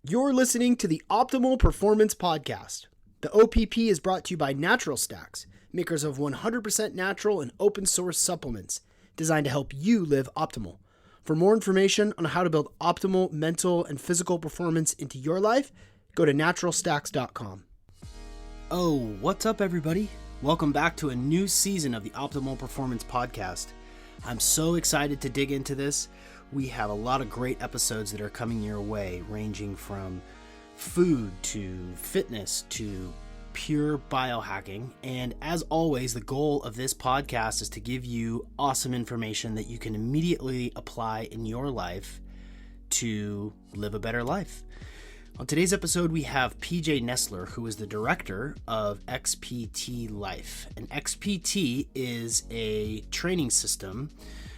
You're listening to the Optimal Performance Podcast. The OPP is brought to you by Natural Stacks, makers of 100% natural and open source supplements designed to help you live optimal. For more information on how to build optimal mental and physical performance into your life, go to naturalstacks.com. Oh, what's up, everybody? Welcome back to a new season of the Optimal Performance Podcast. I'm so excited to dig into this. We have a lot of great episodes that are coming your way, ranging from food to fitness to pure biohacking. And as always, the goal of this podcast is to give you awesome information that you can immediately apply in your life to live a better life. On today's episode, we have PJ Nestler, who is the director of XPT Life. And XPT is a training system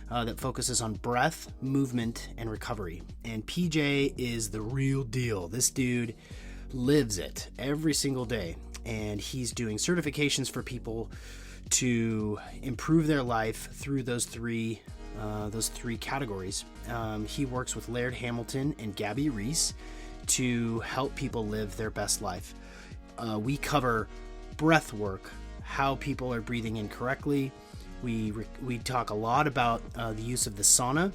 that focuses on breath, movement, and recovery. And PJ is the real deal. This dude lives it every single day. And he's doing certifications for people to improve their life through those three categories. He works with Laird Hamilton and Gabby Reese to help people live their best life. We cover breath work, how people are breathing incorrectly. We talk a lot about the use of the sauna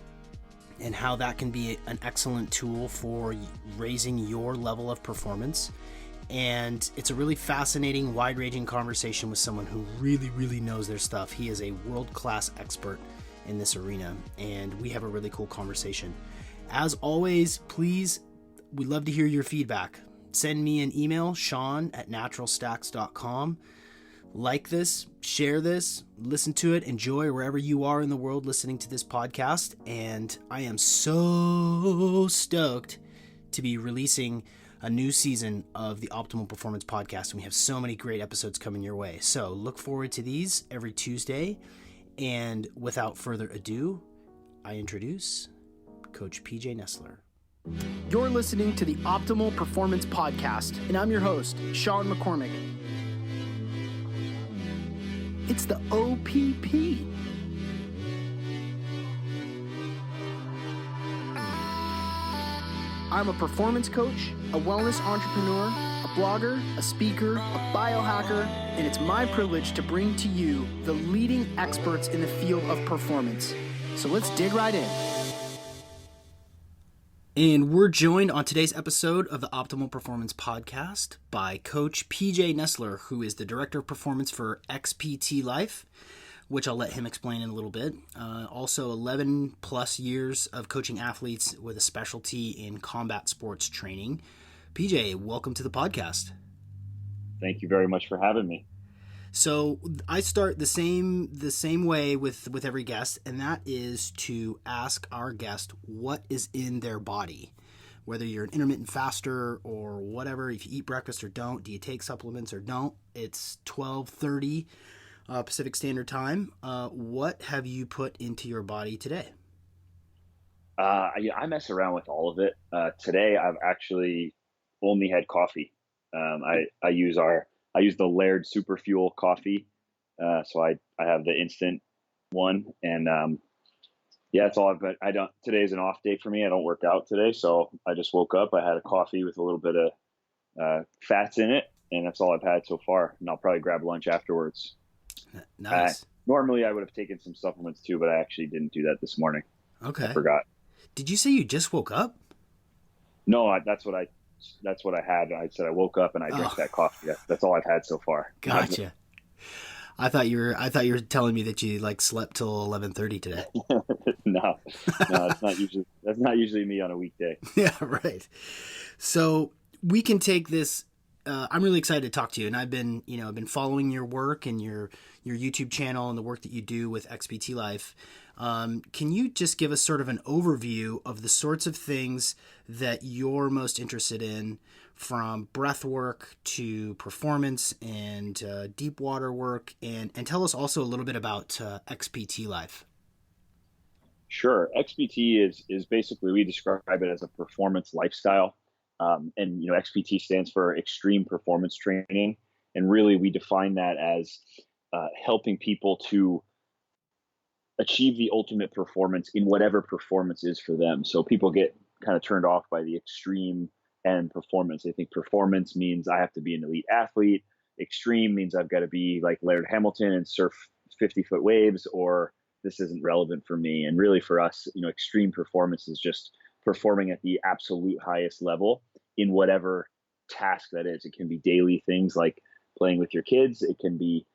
and how that can be an excellent tool for raising your level of performance. And it's a really fascinating, wide-ranging conversation with someone who really, really knows their stuff. He is a world-class expert in this arena, and we have a really cool conversation. As always, please, we'd love to hear your feedback. Send me an email, sean@naturalstacks.com. Like this, share this, listen to it, enjoy wherever you are in the world listening to this podcast. And I am so stoked to be releasing a new season of the Optimal Performance Podcast. And we have so many great episodes coming your way. So look forward to these every Tuesday. And without further ado, I introduce Coach PJ Nestler. You're listening to the Optimal Performance Podcast, and I'm your host, Sean McCormick. It's the OPP. I'm a performance coach, a wellness entrepreneur, a blogger, a speaker, a biohacker, and it's my privilege to bring to you the leading experts in the field of performance. So let's dig right in. And we're joined on today's episode of the Optimal Performance Podcast by Coach PJ Nestler, who is the Director of Performance for XPT Life, which I'll let him explain in a little bit. Also 11 plus years of coaching athletes with a specialty in combat sports training. PJ, welcome to the podcast. Thank you very much for having me. So I start the same way with every guest, and that is to ask our guest what is in their body. Whether you're an intermittent faster or whatever, if you eat breakfast or don't, do you take supplements or don't? It's 12:30 Pacific Standard Time. What have you put into your body today? I mess around with all of it. Today I've actually only had coffee. I use the Laird Super Fuel coffee. So I have the instant one, and that's all but today's an off day for me. I don't work out today. So I just woke up, I had a coffee with a little bit of fats in it, and that's all I've had so far. And I'll probably grab lunch afterwards. Nice. Normally I would have taken some supplements too, but I actually didn't do that this morning. Okay. I forgot. Did you say you just woke up? No, that's what I had. I said I woke up and I drank that coffee. That's all I've had so far. Gotcha. I thought you were telling me that you slept till 11:30 today. No, that's not usually me on a weekday. Yeah, right. So we can take this. I'm really excited to talk to you, and I've been following your work and your YouTube channel and the work that you do with XPT Life. Can you just give us sort of an overview of the sorts of things that you're most interested in, from breath work to performance and deep water work, and tell us also a little bit about XPT Life? Sure. XPT is basically, we describe it as a performance lifestyle. And XPT stands for Extreme Performance Training. And really, we define that as helping people to achieve the ultimate performance in whatever performance is for them. So people get kind of turned off by the extreme and performance. They think performance means I have to be an elite athlete. Extreme means I've got to be like Laird Hamilton and surf 50-foot waves, or this isn't relevant for me. And really for us, extreme performance is just performing at the absolute highest level in whatever task that is. It can be daily things like playing with your kids. It can be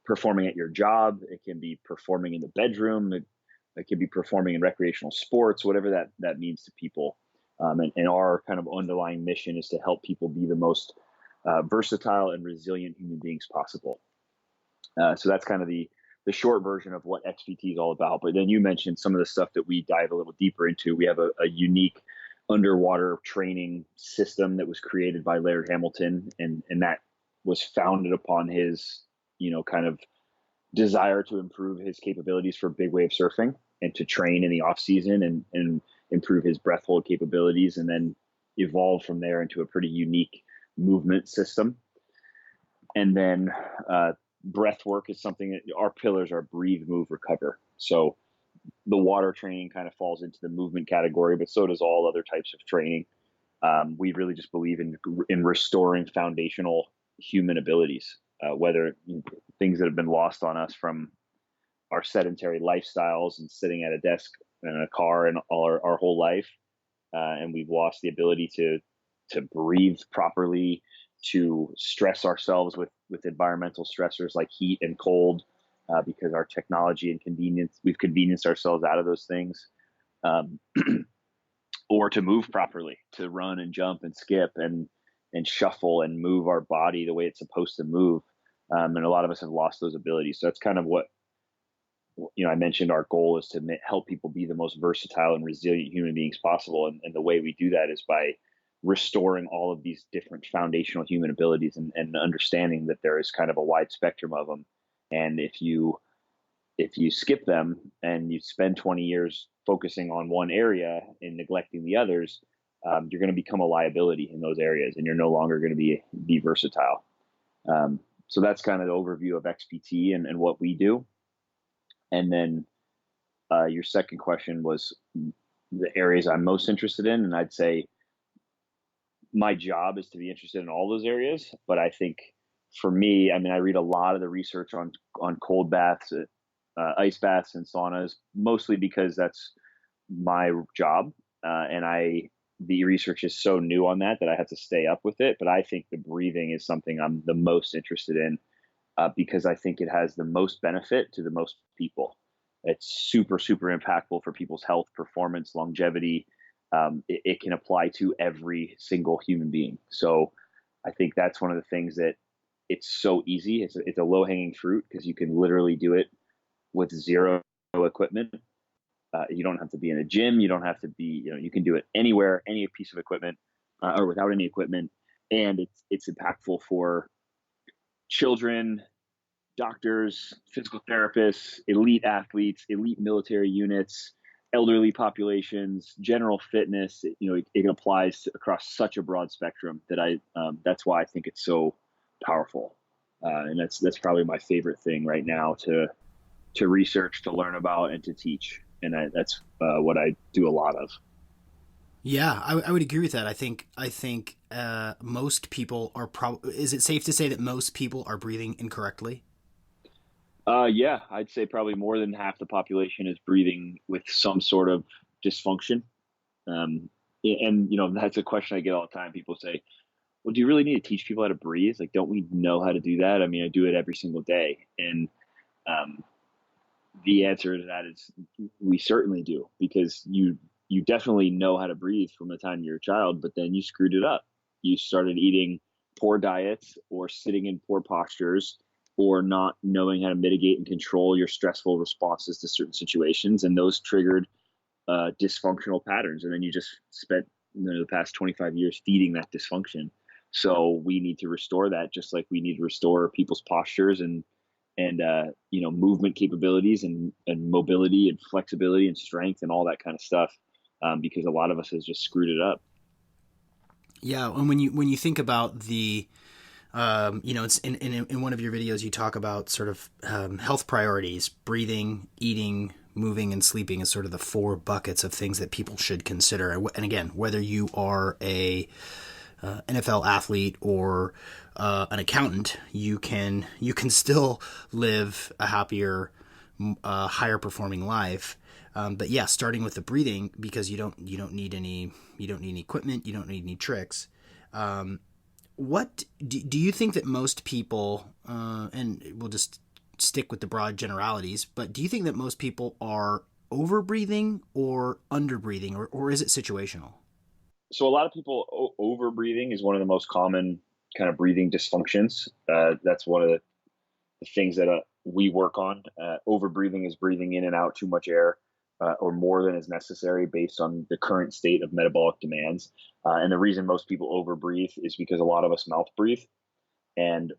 performing at your job. It can be performing in the bedroom. It can be performing in recreational sports, whatever that means to people. And our kind of underlying mission is to help people be the most versatile and resilient human beings possible. So that's kind of the short version of what XPT is all about. But then you mentioned some of the stuff that we dive a little deeper into. We have a unique underwater training system that was created by Laird Hamilton, and that was founded upon his, kind of desire to improve his capabilities for big wave surfing and to train in the off season and improve his breath hold capabilities, and then evolve from there into a pretty unique movement system. And then breath work is something that our pillars are breathe, move, recover. So the water training kind of falls into the movement category, but so does all other types of training. We really just believe in restoring foundational human abilities, whether things that have been lost on us from our sedentary lifestyles and sitting at a desk in a car and our whole life. And we've lost the ability to breathe properly, to stress ourselves with environmental stressors like heat and cold, because our technology and we've convenienced ourselves out of those things, or to move properly, to run and jump and skip and shuffle and move our body the way it's supposed to move. And a lot of us have lost those abilities. So that's kind of what, I mentioned our goal is to help people be the most versatile and resilient human beings possible. And the way we do that is by restoring all of these different foundational human abilities and understanding that there is kind of a wide spectrum of them. And if you skip them and you spend 20 years focusing on one area and neglecting the others, you're going to become a liability in those areas, and you're no longer going to be versatile. So that's kind of the overview of XPT and what we do. And then your second question was the areas I'm most interested in, and I'd say my job is to be interested in all those areas. But I think for me, I read a lot of the research on cold baths, ice baths and saunas, mostly because that's my job. And the research is so new on that I have to stay up with it. But I think the breathing is something I'm the most interested in, because I think it has the most benefit to the most people. It's super, super impactful for people's health, performance, longevity. It can apply to every single human being. So I think that's one of the things that it's so easy. It's a low hanging fruit because you can literally do it with zero equipment. You don't have to be in a gym. You don't have to be, you can do it anywhere, any piece of equipment, or without any equipment. And it's impactful for children, doctors, physical therapists, elite athletes, elite military units, elderly populations, general fitness. It applies across such a broad spectrum that that's why I think it's so powerful. And that's probably my favorite thing right now to research, to learn about, and to teach. And that's what I do a lot of. Yeah, I would agree with that. I think most people are is it safe to say that most people are breathing incorrectly? Yeah, I'd say probably more than half the population is breathing with some sort of dysfunction. And that's a question I get all the time. People say, well, do you really need to teach people how to breathe? Like, don't we know how to do that? I do it every single day. And the answer to that is we certainly do, because you definitely know how to breathe from the time you're a child, but then you screwed it up. You started eating poor diets or sitting in poor postures or not knowing how to mitigate and control your stressful responses to certain situations. And those triggered dysfunctional patterns. And then you just spent the past 25 years feeding that dysfunction. So we need to restore that, just like we need to restore people's postures and movement capabilities and mobility and flexibility and strength and all that kind of stuff, because a lot of us has just screwed it up. Yeah, and when you think about the it's in one of your videos you talk about sort of health priorities: breathing, eating, moving, and sleeping as sort of the four buckets of things that people should consider. And again, whether you are a NFL athlete or an accountant, you can still live a happier, higher performing life. But yeah, starting with the breathing, because you don't need any equipment, you don't need any tricks. What do you think that most people, and we'll just stick with the broad generalities, but do you think that most people are over breathing or under breathing, or is it situational? So a lot of people over breathing is one of the most common kind of breathing dysfunctions. That's one of the things that we work on. Over breathing is breathing in and out too much air or more than is necessary based on the current state of metabolic demands. And the reason most people over breathe is because a lot of us mouth breathe. And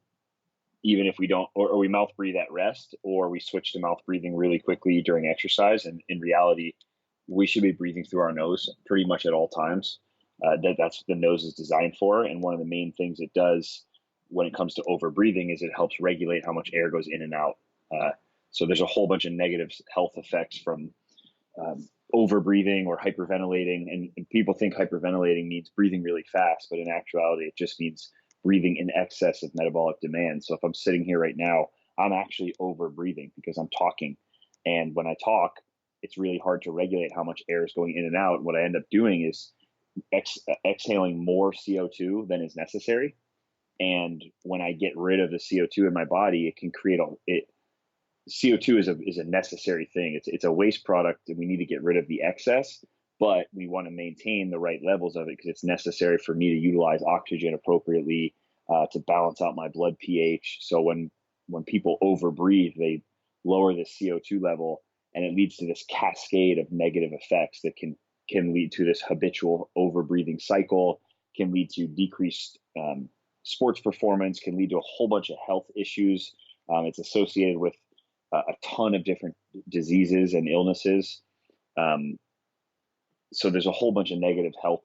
even if we don't, or we mouth breathe at rest, or we switch to mouth breathing really quickly during exercise. And in reality, we should be breathing through our nose pretty much at all times. That's what the nose is designed for. And one of the main things it does when it comes to over breathing is it helps regulate how much air goes in and out. So there's a whole bunch of negative health effects from over breathing or hyperventilating. And people think hyperventilating means breathing really fast, but in actuality, it just means breathing in excess of metabolic demand. So if I'm sitting here right now, I'm actually over breathing because I'm talking. And when I talk, it's really hard to regulate how much air is going in and out. What I end up doing is exhaling more CO2 than is necessary. And when I get rid of the CO2 in my body, it can create CO2 is a necessary thing. It's a waste product, and we need to get rid of the excess, but we want to maintain the right levels of it because it's necessary for me to utilize oxygen appropriately to balance out my blood pH. So when people overbreathe, they lower the CO2 level, and it leads to this cascade of negative effects that can lead to this habitual overbreathing cycle, can lead to decreased sports performance, can lead to a whole bunch of health issues. It's associated with a ton of different diseases and illnesses. So there's a whole bunch of negative health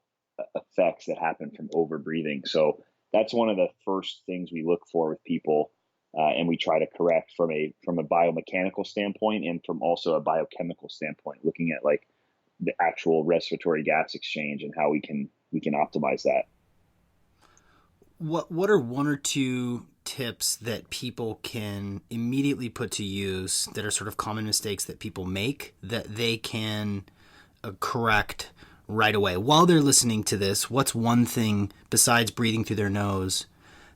effects that happen from overbreathing. So that's one of the first things we look for with people, and we try to correct from a biomechanical standpoint and from also a biochemical standpoint, looking at like the actual respiratory gas exchange and how we can optimize that. What are one or two tips that people can immediately put to use that are sort of common mistakes that people make that they can correct right away while they're listening to this? What's one thing besides breathing through their nose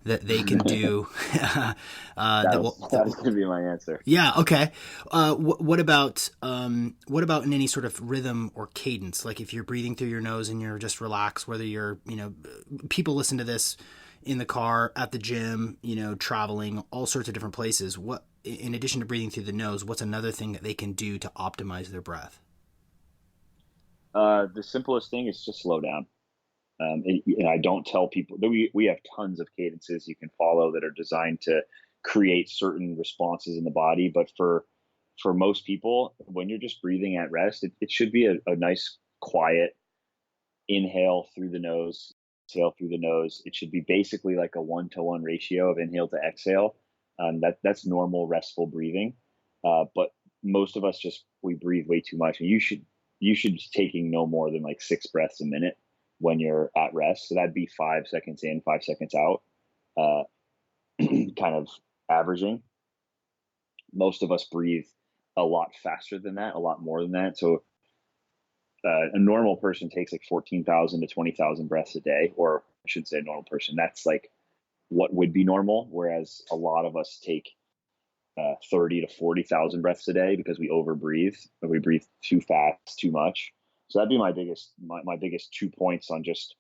that they can do? That was going to be my answer. Yeah. Okay. What about in any sort of rhythm or cadence? Like if you're breathing through your nose and you're just relaxed, whether you're, people listen to this in the car, at the gym, traveling, all sorts of different places. What, in addition to breathing through the nose, what's another thing that they can do to optimize their breath? The simplest thing is just slow down. And I don't tell people that we have tons of cadences you can follow that are designed to create certain responses in the body. But for most people, when you're just breathing at rest, it should be a nice, quiet inhale through the nose, exhale through the nose. It should be basically like a 1-to-1 ratio of inhale to exhale. That's normal restful breathing. But most of us we breathe way too much. And you should be taking no more than like 6 breaths a minute when you're at rest. So that'd be 5 seconds in, 5 seconds out, kind of averaging. Most of us breathe a lot faster than that, a lot more than that. So a normal person takes like 14,000 to 20,000 breaths a day, or I should say a normal person. That's like what would be normal. Whereas a lot of us take 30 to 40,000 breaths a day because we overbreathe, or we breathe too fast, too much. So that'd be my biggest 2 points on just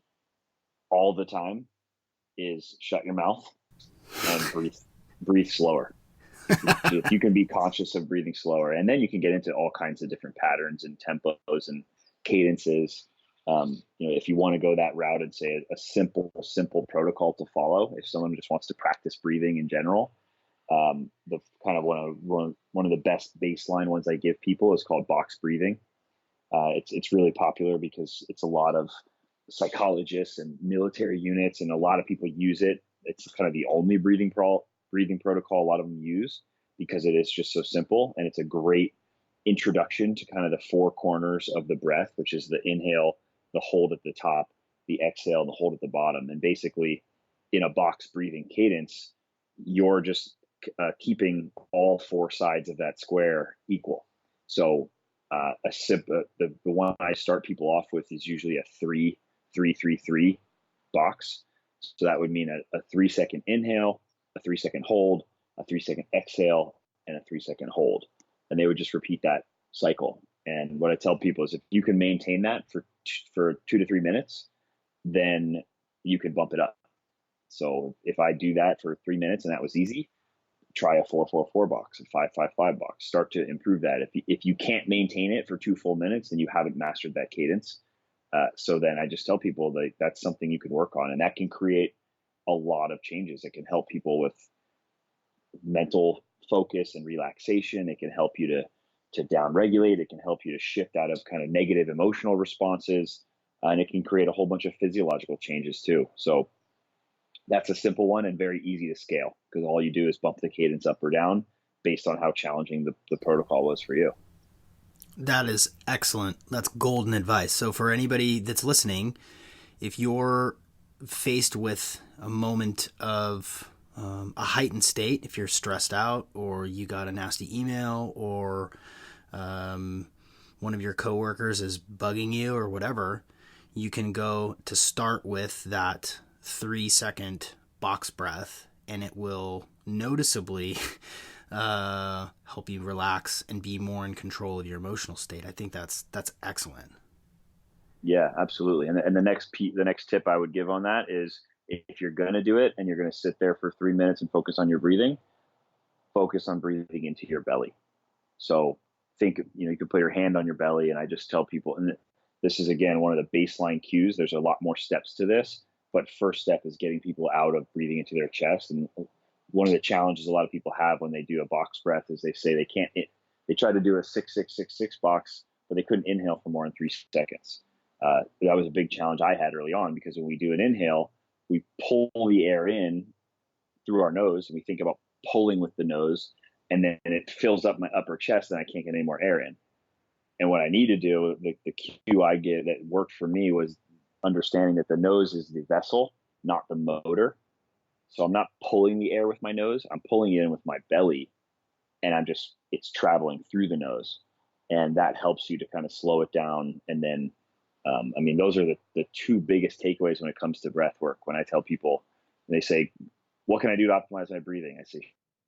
all the time is shut your mouth and breathe slower. If you can be conscious of breathing slower, and then you can get into all kinds of different patterns and tempos and cadences. If you want to go that route and say a simple protocol to follow, if someone just wants to practice breathing in general, the kind of one of the best baseline ones I give people is called box breathing. It's really popular because it's a lot of psychologists and military units, and a lot of people use it. It's kind of the only breathing protocol a lot of them use because it is just so simple, and it's a great introduction to kind of the four corners of the breath, which is the inhale, the hold at the top, the exhale, and the hold at the bottom. And basically, in a box breathing cadence, you're just keeping all four sides of that square equal. So a sip, the one I start people off with is usually a 3-3-3-3 box. So that would mean a 3-second inhale, a 3-second hold, a 3-second exhale, and a 3-second hold. And they would just repeat that cycle. And what I tell people is if you can maintain that for 2 to 3 minutes, then you can bump it up. So if I do that for 3 minutes and that was easy, try a 4-4-4 box, a 5-5-5 box. Start to improve that. If you can't maintain it for 2 full minutes, then you haven't mastered that cadence. So then I just tell people that that's something you can work on, and that can create a lot of changes. It can help people with mental focus and relaxation. It can help you to down regulate. It can help you to shift out of kind of negative emotional responses, and it can create a whole bunch of physiological changes too. So that's a simple one and very easy to scale because all you do is bump the cadence up or down based on how challenging the protocol was for you. That is excellent. That's golden advice. So for anybody that's listening, if you're faced with a moment of a heightened state, if you're stressed out or you got a nasty email or one of your coworkers is bugging you or whatever, you can go to start with that 3-second box breath, and it will noticeably help you relax and be more in control of your emotional state. I think that's excellent. Yeah, absolutely. And the next tip I would give on that is if you're going to do it and you're going to sit there for 3 minutes and focus on your breathing, focus on breathing into your belly. So think, you can put your hand on your belly, and I just tell people, and this is again one of the baseline cues. There's a lot more steps to this, but first step is getting people out of breathing into their chest. And one of the challenges a lot of people have when they do a box breath is they say they can't. They try to do a 6-6-6-6 box, but they couldn't inhale for more than 3 seconds. That was a big challenge I had early on because when we do an inhale, we pull the air in through our nose, and we think about pulling with the nose, and then it fills up my upper chest, and I can't get any more air in. And what I need to do, the cue I get that worked for me was understanding that the nose is the vessel, not the motor. So I'm not pulling the air with my nose, I'm pulling it in with my belly, and it's traveling through the nose. And that helps you to kind of slow it down. And then, those are the 2 biggest takeaways when it comes to breath work. When I tell people, and they say, what can I do to optimize my breathing? I say,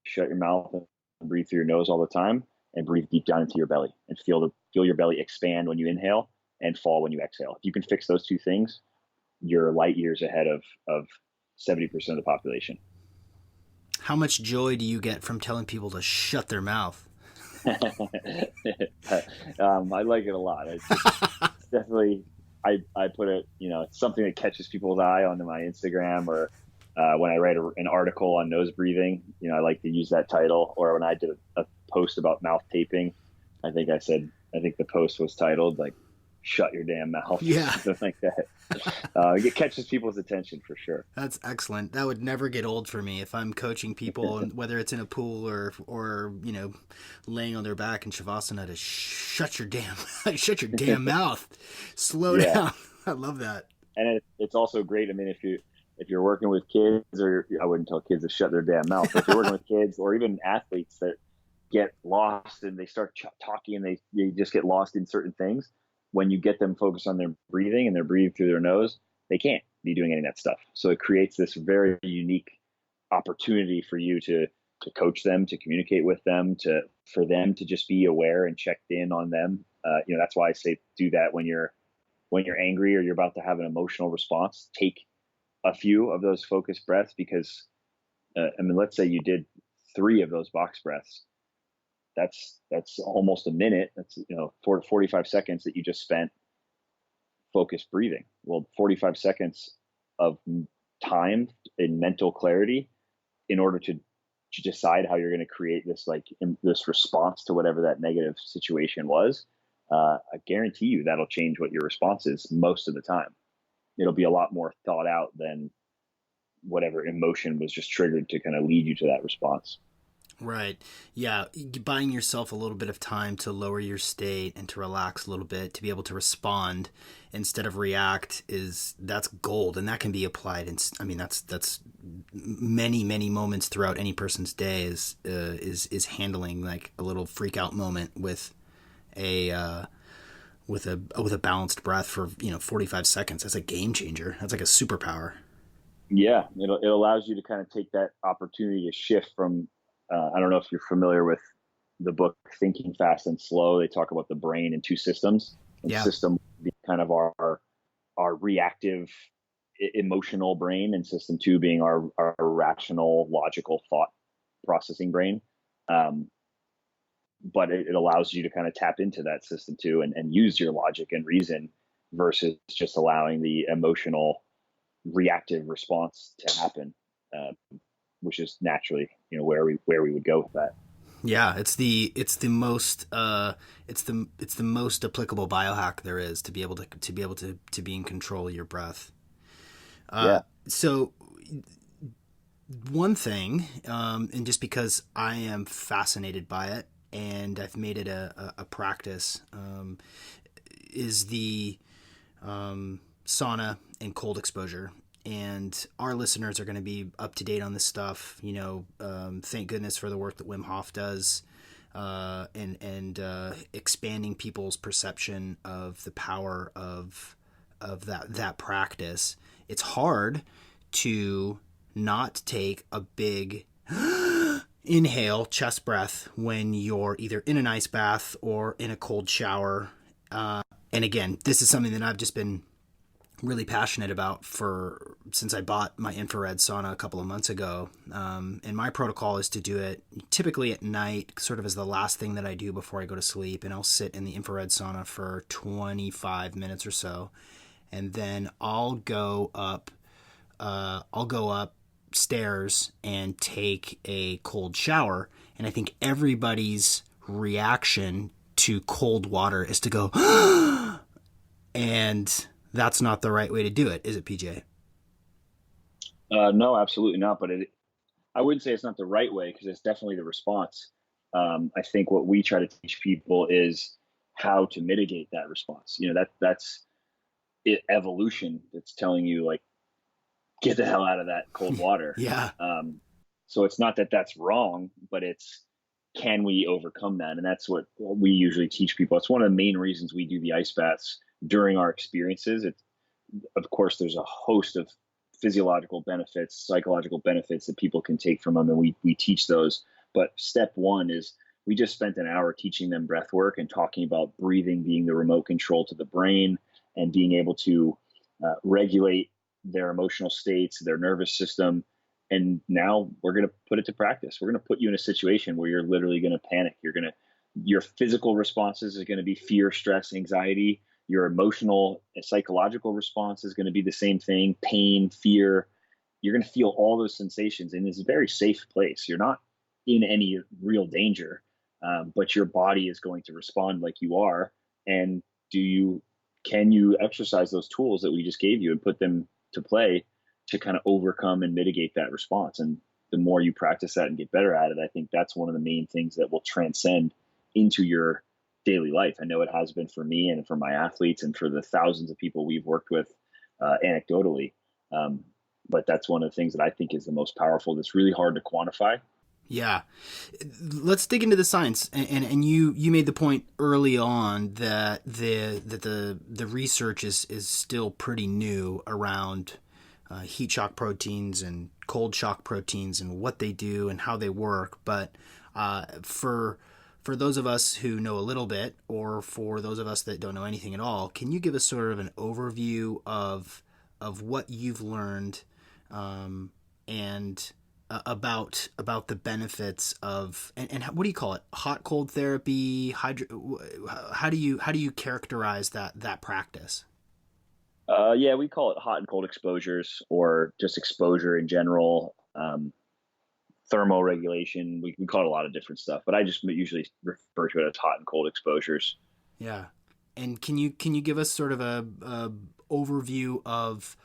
shut your mouth and breathe through your nose all the time, and breathe deep down into your belly and feel your belly expand when you inhale and fall when you exhale. If you can fix those 2 things, you're light years ahead of 70% of the population. How much joy do you get from telling people to shut their mouth? I like it a lot. It's definitely, I put it, it's something that catches people's eye on my Instagram, or when I write an article on nose breathing, I like to use that title. Or when I did a post about mouth taping, I think the post was titled like, shut your damn mouth. Yeah. Something like that. It catches people's attention for sure. That's excellent. That would never get old for me if I'm coaching people, and whether it's in a pool or laying on their back in shavasana, to shut your damn mouth, slow down. I love that. And it's also great. I mean, if you're working with kids, or I wouldn't tell kids to shut their damn mouth, but if you're working with kids or even athletes that get lost and they start talking and they just get lost in certain things, when you get them focused on their breathing and they're breathing through their nose, they can't be doing any of that stuff. So it creates this very unique opportunity for you to coach them, to communicate with them, for them to just be aware and checked in on them. That's why I say do that when you're angry or you're about to have an emotional response. Take a few of those focused breaths, because let's say you did 3 of those box breaths. That's almost a minute. That's 45 seconds that you just spent focused breathing. Well, 45 seconds of time in mental clarity in order to decide how you're going to create this response to whatever that negative situation was. I guarantee you that'll change what your response is most of the time. It'll be a lot more thought out than whatever emotion was just triggered to kind of lead you to that response. Right. Yeah. Buying yourself a little bit of time to lower your state and to relax a little bit, to be able to respond instead of react, that's gold. And that can be applied. I mean, that's many, many moments throughout any person's day is handling like a little freak out moment a, uh, with a balanced breath for, 45 seconds. That's a game changer. That's like a superpower. Yeah, it allows you to kind of take that opportunity to shift from. I don't know if you're familiar with the book Thinking Fast and Slow. They talk about the brain in two systems, and Yeah. system being kind of our reactive emotional brain, and system two being our rational logical thought processing brain. Um, but it allows you to kind of tap into that system two and use your logic and reason versus just allowing the emotional reactive response to happen, uh, which is naturally where we would go with that. Yeah, it's the most applicable biohack there is to be able to be in control of your breath. Yeah. So one thing, and just because I am fascinated by it and I've made it a practice, is the sauna and cold exposure. And our listeners are going to be up to date on this stuff. Thank goodness for the work that Wim Hof does, and expanding people's perception of the power of that practice. It's hard to not take a big inhale, chest breath, when you're either in an ice bath or in a cold shower. And again, this is something that I've just been really passionate about since I bought my infrared sauna a couple of months ago. And my protocol is to do it typically at night, sort of as the last thing that I do before I go to sleep. And I'll sit in the infrared sauna for 25 minutes or so, and then I'll go upstairs and take a cold shower. And I think everybody's reaction to cold water is to go, and that's not the right way to do it, is it, PJ? No, absolutely not. But I wouldn't say it's not the right way because it's definitely the response. I think what we try to teach people is how to mitigate that response. That's it, evolution. That's telling you like get the hell out of that cold water. Yeah. So it's not that that's wrong, but it's can we overcome that? And that's what we usually teach people. It's one of the main reasons we do the ice baths during our experiences. Of course, there's a host of physiological benefits, psychological benefits that people can take from them, and we teach those. But step one is we just spent an hour teaching them breath work and talking about breathing being the remote control to the brain and being able to regulate their emotional states, their nervous system. And now we're going to put it to practice. We're going to put you in a situation where you're literally going to panic. Your physical responses is going to be fear, stress, anxiety. Your emotional and psychological response is going to be the same thing, pain, fear. You're going to feel all those sensations in this very safe place. You're not in any real danger, but your body is going to respond like you are. And can you exercise those tools that we just gave you and put them to play to kind of overcome and mitigate that response? And the more you practice that and get better at it, I think that's one of the main things that will transcend into your daily life. I know it has been for me and for my athletes and for the thousands of people we've worked with anecdotally. But that's one of the things that I think is the most powerful. That's really hard to quantify. Yeah. Let's dig into the science. And you made the point early on that the research is still pretty new around heat shock proteins and cold shock proteins and what they do and how they work. But for those of us who know a little bit, or for those of us that don't know anything at all, can you give us sort of an overview of what you've learned, and about the benefits of and what do you call it? Hot cold therapy, how do you characterize that practice? Yeah, we call it hot and cold exposures, or just exposure in general. Thermoregulation. We call it a lot of different stuff, but I just usually refer to it as hot and cold exposures. Yeah. And can you give us sort of a overview of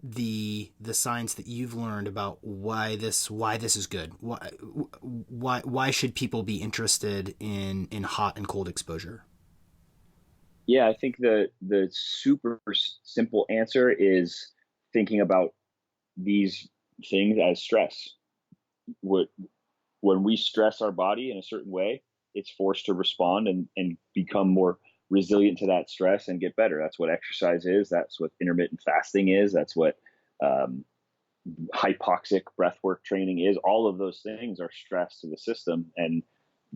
the science that you've learned about why this is good. Why should people be interested in hot and cold exposure? Yeah, I think the super simple answer is thinking about these things as stress. What When we stress our body in a certain way, it's forced to respond and become more resilient to that stress and get better. That's what exercise is. That's what intermittent fasting is. That's what um, hypoxic breathwork training is. All of those things are stress to the system, and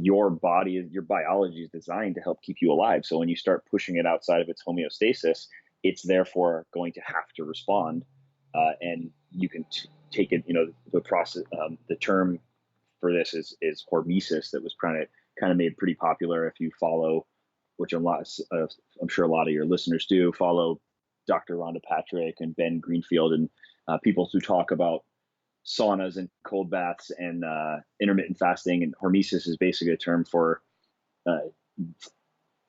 your body, your biology is designed to help keep you alive. So when you start pushing it outside of its homeostasis, it's therefore going to have to respond. And you can take it, the process, the term for this is hormesis, that was kind of made pretty popular. If you follow, which I'm sure a lot of your listeners do, follow Dr. Rhonda Patrick and Ben Greenfield, and people who talk about saunas and cold baths and intermittent fasting. And hormesis is basically a term for uh,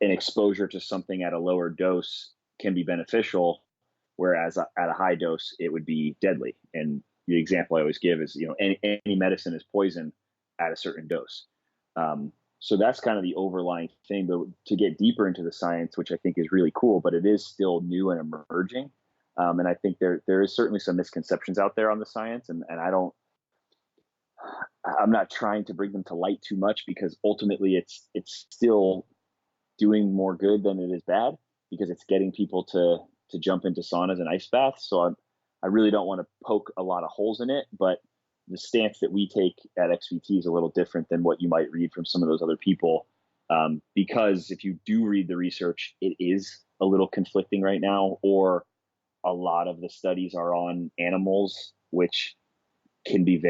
an exposure to something at a lower dose can be beneficial, whereas at a high dose it would be deadly. And the example I always give is, any medicine is poison at a certain dose. So that's kind of the overlying thing. But to get deeper into the science, which I think is really cool, but it is still new and emerging. And I think there is certainly some misconceptions out there on the science, and I'm not trying to bring them to light too much, because ultimately it's still doing more good than it is bad, because it's getting people to jump into saunas and ice baths. So I really don't want to poke a lot of holes in it, but the stance that we take at XPT is a little different than what you might read from some of those other people. Because if you do read the research, it is a little conflicting right now, or a lot of the studies are on animals, which can be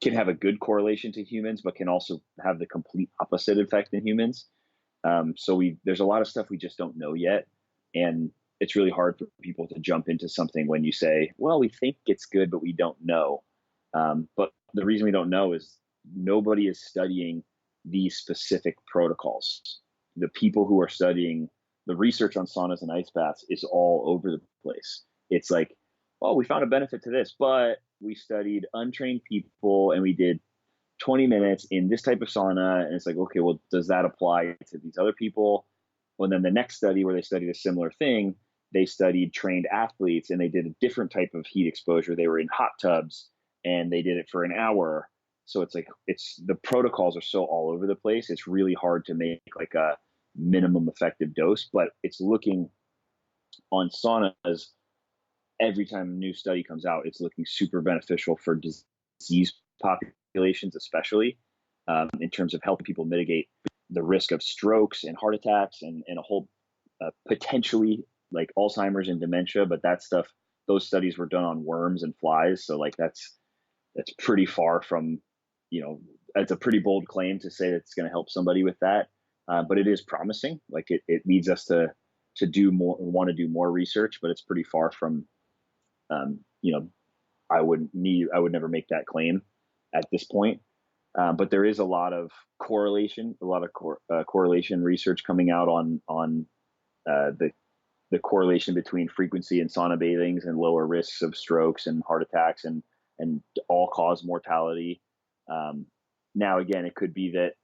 can have a good correlation to humans, but can also have the complete opposite effect in humans. So there's a lot of stuff we just don't know yet. And it's really hard for people to jump into something when you say, well, we think it's good, but we don't know. But the reason we don't know is nobody is studying these specific protocols. The people who are studying the research on saunas and ice baths is all over the place. It's like, oh, we found a benefit to this, but we studied untrained people and we did 20 minutes in this type of sauna. And it's like, okay, well, does that apply to these other people? Well, then the next study where they studied a similar thing, they studied trained athletes and they did a different type of heat exposure. They were in hot tubs and they did it for an hour. So it's like, the protocols are so all over the place. It's really hard to make like a minimum effective dose, but it's looking on saunas. Every time a new study comes out, it's looking super beneficial for disease populations, especially in terms of helping people mitigate the risk of strokes and heart attacks and a whole potentially like Alzheimer's and dementia. But those studies were done on worms and flies. So like that's pretty far from, it's a pretty bold claim to say that it's going to help somebody with that. But it is promising. Like it leads us to want to do more research, but it's pretty far from, I would never make that claim at this point. But there is a lot of correlation research coming out on the correlation between frequency in sauna bathings and lower risks of strokes and heart attacks and all cause mortality. Now, again, it could be that,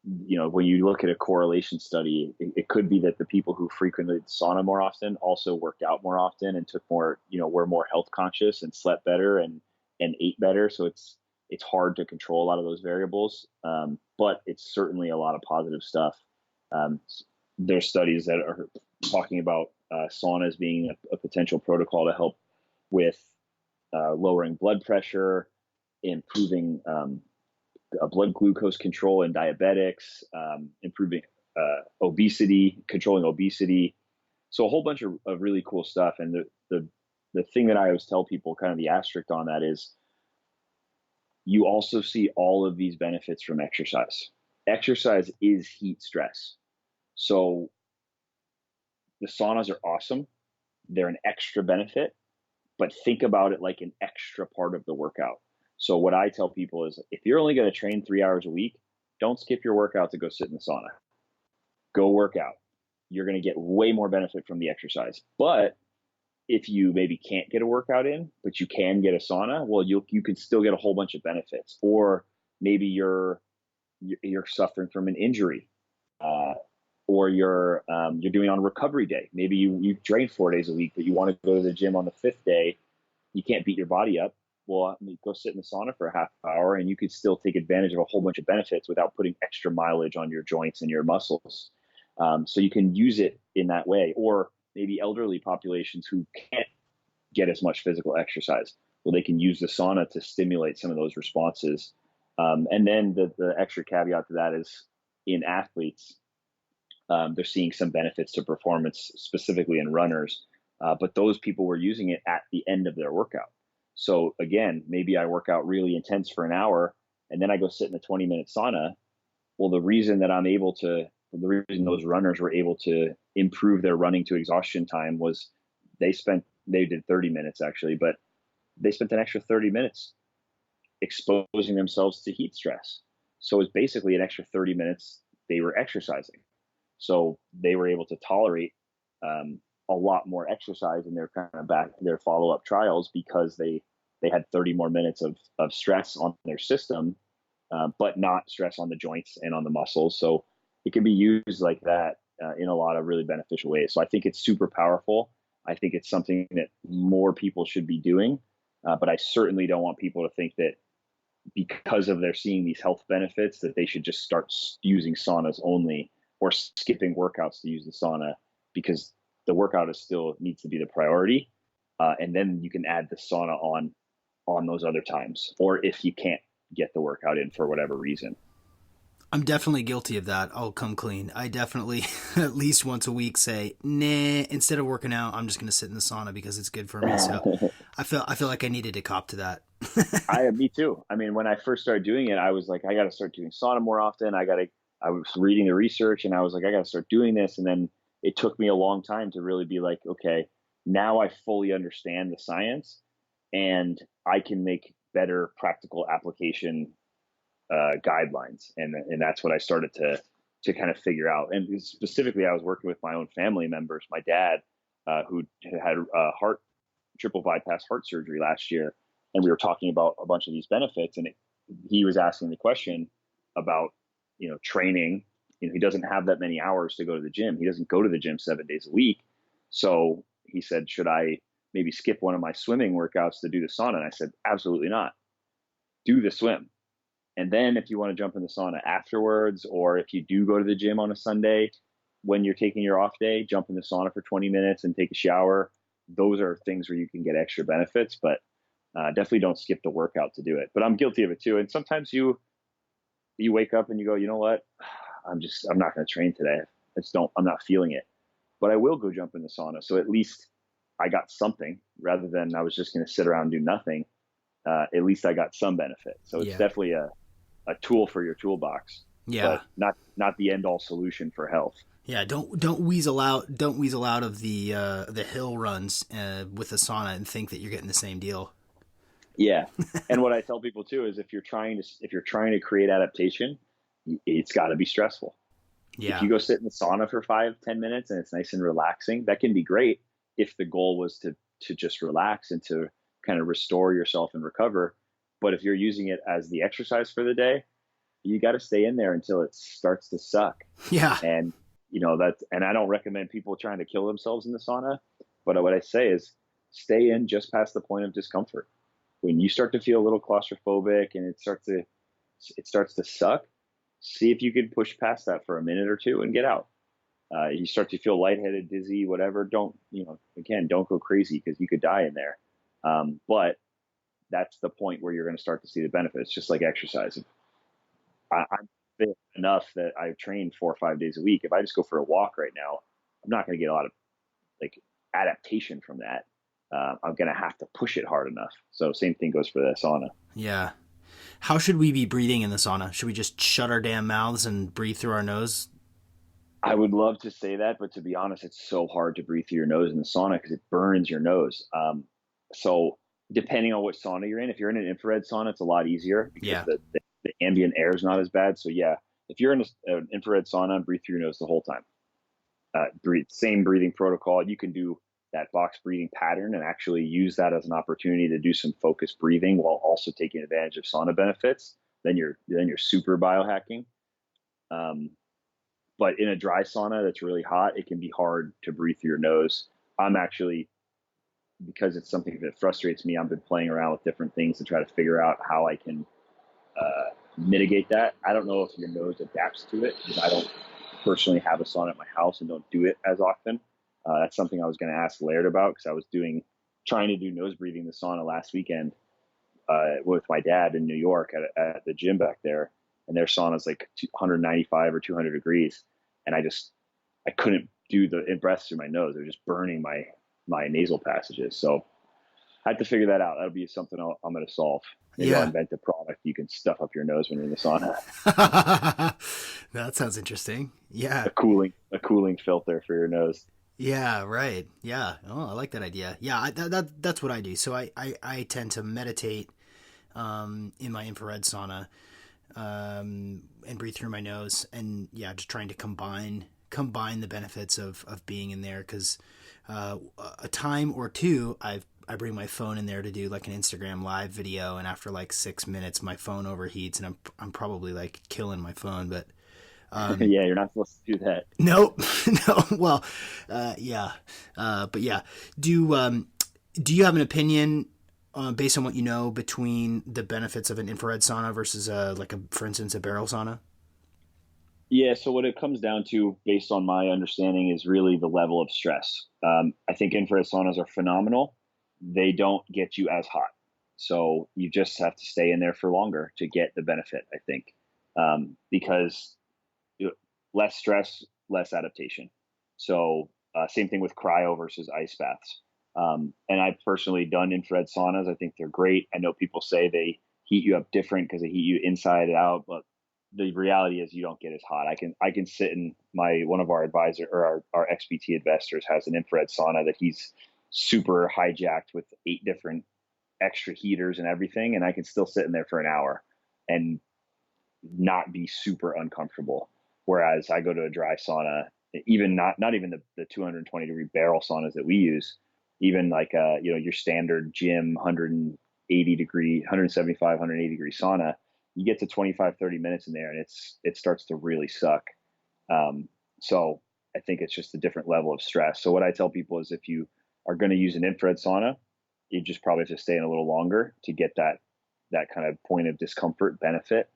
when you look at a correlation study, it could be that the people who frequented sauna more often also worked out more often and took more, were more health conscious and slept better and ate better. So it's hard to control a lot of those variables. But it's certainly a lot of positive stuff. There's studies that are talking about saunas being a potential protocol to help with lowering blood pressure, improving blood glucose control in diabetics, improving obesity, controlling obesity. So a whole bunch of really cool stuff. And the thing that I always tell people, kind of the asterisk on that, is you also see all of these benefits from exercise. Exercise is heat stress. So the saunas are awesome. They're an extra benefit, but think about it like an extra part of the workout. So what I tell people is, if you're only going to train 3 hours a week, don't skip your workout to go sit in the sauna. Go work out. You're going to get way more benefit from the exercise. But if you maybe can't get a workout in, but you can get a sauna, well, you can still get a whole bunch of benefits. Or maybe you're suffering from an injury, uh, or you're doing on recovery day. Maybe you train 4 days a week, but you want to go to the gym on the fifth day. You can't beat your body up. Well, go sit in the sauna for a half hour, and you could still take advantage of a whole bunch of benefits without putting extra mileage on your joints and your muscles. So you can use it in that way. Or maybe elderly populations who can't get as much physical exercise. Well, they can use the sauna to stimulate some of those responses. And then the extra caveat to that is in athletes, they're seeing some benefits to performance, specifically in runners. But those people were using it at the end of their workout. So again, maybe I work out really intense for an hour and then I go sit in a 20-minute sauna. Well, the reason those runners were able to improve their running to exhaustion time was they did 30 minutes actually, but they spent an extra 30 minutes exposing themselves to heat stress. So it's basically an extra 30 minutes they were exercising. So they were able to tolerate a lot more exercise in their follow-up trials because they had 30 more minutes of stress on their system, but not stress on the joints and on the muscles. So it can be used like that in a lot of really beneficial ways. So I think it's super powerful. I think it's something that more people should be doing, but I certainly don't want people to think that because of they're seeing these health benefits that they should just start using saunas only or skipping workouts to use the sauna, because the workout still needs to be the priority. And then you can add the sauna on those other times, or if you can't get the workout in for whatever reason. I'm definitely guilty of that. I'll come clean. I definitely at least once a week say, nah, instead of working out, I'm just going to sit in the sauna because it's good for me. So I feel like I needed to cop to that. Me too. I mean, when I first started doing it, I was like, I got to start doing sauna more often. I was reading the research and I was like, I got to start doing this. And then it took me a long time to really be like, okay, now I fully understand the science and I can make better practical application guidelines. And that's what I started to kind of figure out. And specifically, I was working with my own family members, my dad, who had triple bypass heart surgery last year. And we were talking about a bunch of these benefits, and he was asking the question about, training. He doesn't have that many hours to go to the gym. He doesn't go to the gym 7 days a week. So he said, should I maybe skip one of my swimming workouts to do the sauna? And I said, absolutely not. Do the swim. And then if you want to jump in the sauna afterwards, or if you do go to the gym on a Sunday, when you're taking your off day, jump in the sauna for 20 minutes and take a shower. Those are things where you can get extra benefits, but definitely don't skip the workout to do it. But I'm guilty of it too. And sometimes you wake up and you go, you know what? I'm not going to train today. I'm not feeling it, but I will go jump in the sauna. So at least I got something rather than I was just going to sit around and do nothing. At least I got some benefit. So it's definitely a tool for your toolbox. Yeah. But not the end all solution for health. Yeah, don't weasel out of the hill runs with the sauna and think that you're getting the same deal. Yeah. And what I tell people too is if you're trying to create adaptation, it's got to be stressful. Yeah. If you go sit in the sauna for 5-10 minutes and it's nice and relaxing, that can be great if the goal was to just relax and to kind of restore yourself and recover. But if you're using it as the exercise for the day, you got to stay in there until it starts to suck. Yeah. And and I don't recommend people trying to kill themselves in the sauna, but what I say is stay in just past the point of discomfort. When you start to feel a little claustrophobic and it starts to suck, see if you can push past that for a minute or two and get out. You start to feel lightheaded, dizzy, whatever. Don't go crazy because you could die in there. But that's the point where you're going to start to see the benefits, just like exercise. I'm fit enough that I train 4 or 5 days a week. If I just go for a walk right now, I'm not going to get a lot of adaptation from that. I'm going to have to push it hard enough. So same thing goes for the sauna. Yeah. How should we be breathing in the sauna? Should we just shut our damn mouths and breathe through our nose? I would love to say that, but to be honest, it's so hard to breathe through your nose in the sauna because it burns your nose. So depending on what sauna you're in, if you're in an infrared sauna, it's a lot easier because the ambient air is not as bad. So yeah, if you're in an infrared sauna, breathe through your nose the whole time. Same breathing protocol. You can do that box breathing pattern and actually use that as an opportunity to do some focused breathing while also taking advantage of sauna benefits, then you're super biohacking. But in a dry sauna that's really hot, it can be hard to breathe through your nose. I'm actually, because it's something that frustrates me, I've been playing around with different things to try to figure out how I can mitigate that. I don't know if your nose adapts to it, because I don't personally have a sauna at my house and don't do it as often. That's something I was going to ask Laird about, because I was trying to do nose breathing in the sauna last weekend with my dad in New York at the gym back there, and their sauna is like 195 or 200 degrees, and I couldn't do the breaths through my nose. They're just burning my nasal passages. So I have to figure that out. That'll be something I'm going to solve. Maybe I'll invent a product you can stuff up your nose when you're in the sauna. That sounds interesting. Yeah. A cooling filter for your nose. Yeah, right. Yeah. Oh, I like that idea. Yeah, that's what I do. So I tend to meditate in my infrared sauna and breathe through my nose, and yeah, just trying to combine the benefits of being in there, because a time or two I bring my phone in there to do like an Instagram live video, and after like 6 minutes my phone overheats, and I'm probably like killing my phone, but yeah, you're not supposed to do that. Nope. No. Well, yeah. But yeah, do you have an opinion based on what you know between the benefits of an infrared sauna versus for instance, a barrel sauna? Yeah, so what it comes down to, based on my understanding, is really the level of stress. I think infrared saunas are phenomenal. They don't get you as hot. So you just have to stay in there for longer to get the benefit, I think, because less stress, less adaptation. So same thing with cryo versus ice baths. And I've personally done infrared saunas. I think they're great. I know people say they heat you up different because they heat you inside and out, but the reality is you don't get as hot. I can sit in one of our advisor, or our XPT investors has an infrared sauna that he's super hijacked with 8 different extra heaters and everything, and I can still sit in there for an hour and not be super uncomfortable. Whereas I go to a dry sauna, even not even the 220-degree barrel saunas that we use, even like your standard gym 180-degree, 175, 180-degree sauna, you get to 25, 30 minutes in there and it starts to really suck. So I think it's just a different level of stress. So what I tell people is, if you are going to use an infrared sauna, you just probably have to stay in a little longer to get that kind of point of discomfort benefit.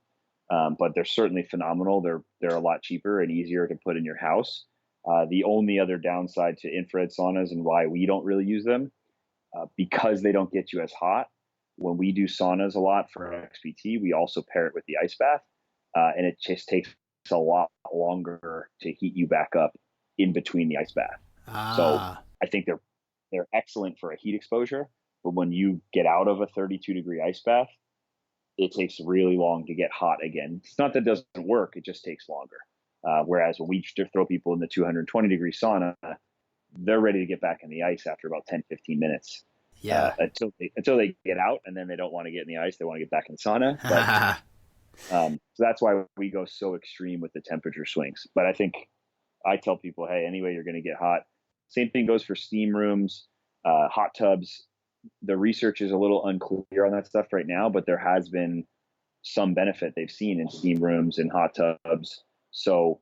But they're certainly phenomenal. They're a lot cheaper and easier to put in your house. The only other downside to infrared saunas, and why we don't really use them, because they don't get you as hot. When we do saunas a lot for XPT, we also pair it with the ice bath, and it just takes a lot longer to heat you back up in between the ice bath. So I think they're excellent for a heat exposure, but when you get out of a 32-degree ice bath, it takes really long to get hot again. It's not that it doesn't work, it just takes longer. Whereas when we throw people in the 220-degree sauna, they're ready to get back in the ice after about 10, 15 minutes. Yeah. Until they get out, and then they don't want to get in the ice. They want to get back in the sauna. But, so that's why we go so extreme with the temperature swings. But I tell people, hey, anyway, you're going to get hot. Same thing goes for steam rooms, hot tubs. The research is a little unclear on that stuff right now, but there has been some benefit they've seen in steam rooms and hot tubs. So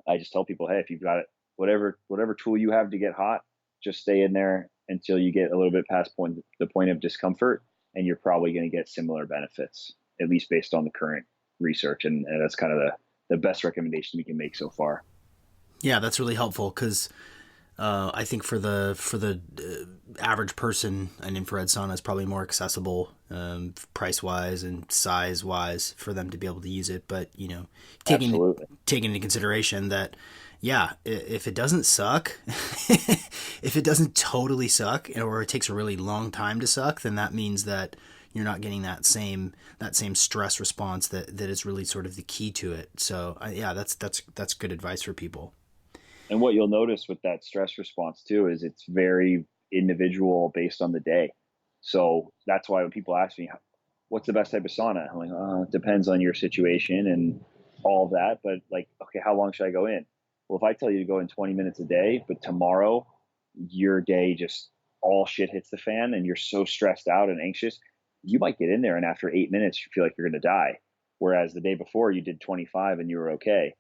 I just tell people, hey, if you've got it, whatever tool you have to get hot, just stay in there until you get a little bit past the point of discomfort, and you're probably going to get similar benefits, at least based on the current research. And that's kind of the best recommendation we can make so far. Yeah, that's really helpful, because I think for the average person, an infrared sauna is probably more accessible, price wise and size wise, for them to be able to use it. But taking into consideration that, yeah, if it doesn't suck, if it doesn't totally suck, or it takes a really long time to suck, then that means that you're not getting that same stress response that is really sort of the key to it. So yeah, that's good advice for people. And what you'll notice with that stress response too is it's very individual based on the day. So that's why when people ask me, what's the best type of sauna? I'm like, it depends on your situation and all of that. But like, okay, how long should I go in? Well, if I tell you to go in 20 minutes a day, but tomorrow your day just all shit hits the fan and you're so stressed out and anxious, you might get in there and after 8 minutes you feel like you're going to die. Whereas the day before you did 25 and you were okay.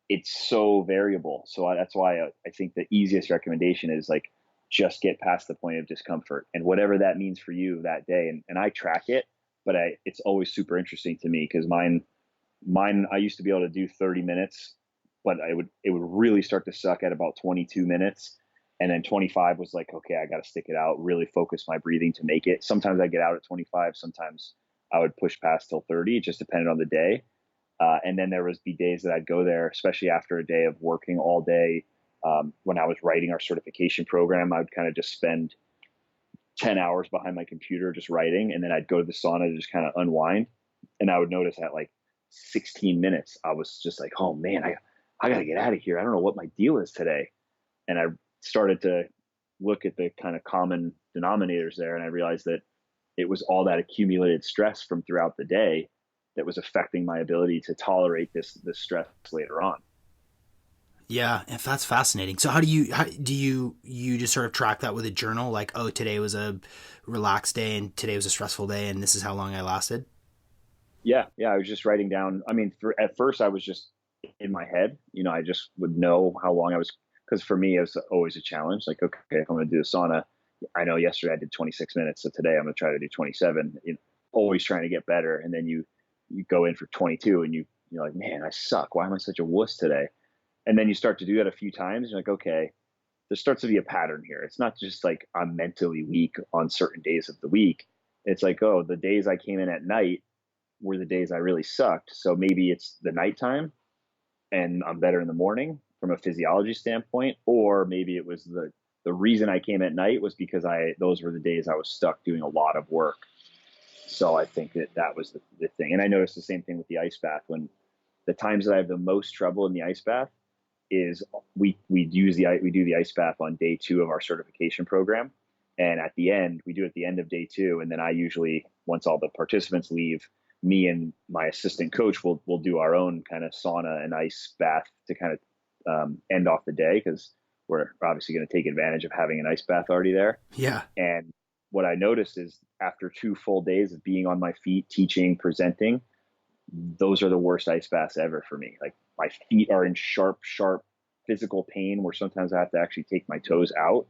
It's so variable. So that's why I think the easiest recommendation is like just get past the point of discomfort and whatever that means for you that day. And I track it, but it's always super interesting to me because mine, I used to be able to do 30 minutes, but it would really start to suck at about 22 minutes. And then 25 was like, okay, I got to stick it out, really focus my breathing to make it. Sometimes I get out at 25. Sometimes I would push past till 30. It just depended on the day. And then there was be days that I'd go there, especially after a day of working all day. When I was writing our certification program, I would kind of just spend 10 hours behind my computer just writing. And then I'd go to the sauna to just kind of unwind. And I would notice at like 16 minutes, I was just like, oh man, I got to get out of here. I don't know what my deal is today. And I started to look at the kind of common denominators there. And I realized that it was all that accumulated stress from throughout the day that was affecting my ability to tolerate this stress later on. Yeah, if that's fascinating. So how do you just sort of track that with a journal? Like, oh, today was a relaxed day and today was a stressful day and this is how long I lasted? Yeah. Yeah. I was just writing down. I mean, at first I was just in my head, I just would know how long I was, because for me, it was always a challenge. Like, okay, if I'm going to do the sauna, I know yesterday I did 26 minutes. So today I'm going to try to do 27, always trying to get better. And then you go in for 22 and you're like, man, I suck. Why am I such a wuss today? And then you start to do that a few times. You're like, okay, there starts to be a pattern here. It's not just like I'm mentally weak on certain days of the week. It's like, oh, the days I came in at night were the days I really sucked. So maybe it's the nighttime and I'm better in the morning from a physiology standpoint, or maybe it was the reason I came at night was because those were the days I was stuck doing a lot of work. So I think that was the thing. And I noticed the same thing with the ice bath. When the times that I have the most trouble in the ice bath is we do the ice bath on day 2 of our certification program. And at the end, we do it at the end of day 2. And then I usually, once all the participants leave, me and my assistant coach will do our own kind of sauna and ice bath to kind of end off the day, because we're obviously going to take advantage of having an ice bath already there. Yeah. And what I noticed is after 2 full days of being on my feet, teaching, presenting, those are the worst ice baths ever for me. Like my feet are in sharp physical pain where sometimes I have to actually take my toes out.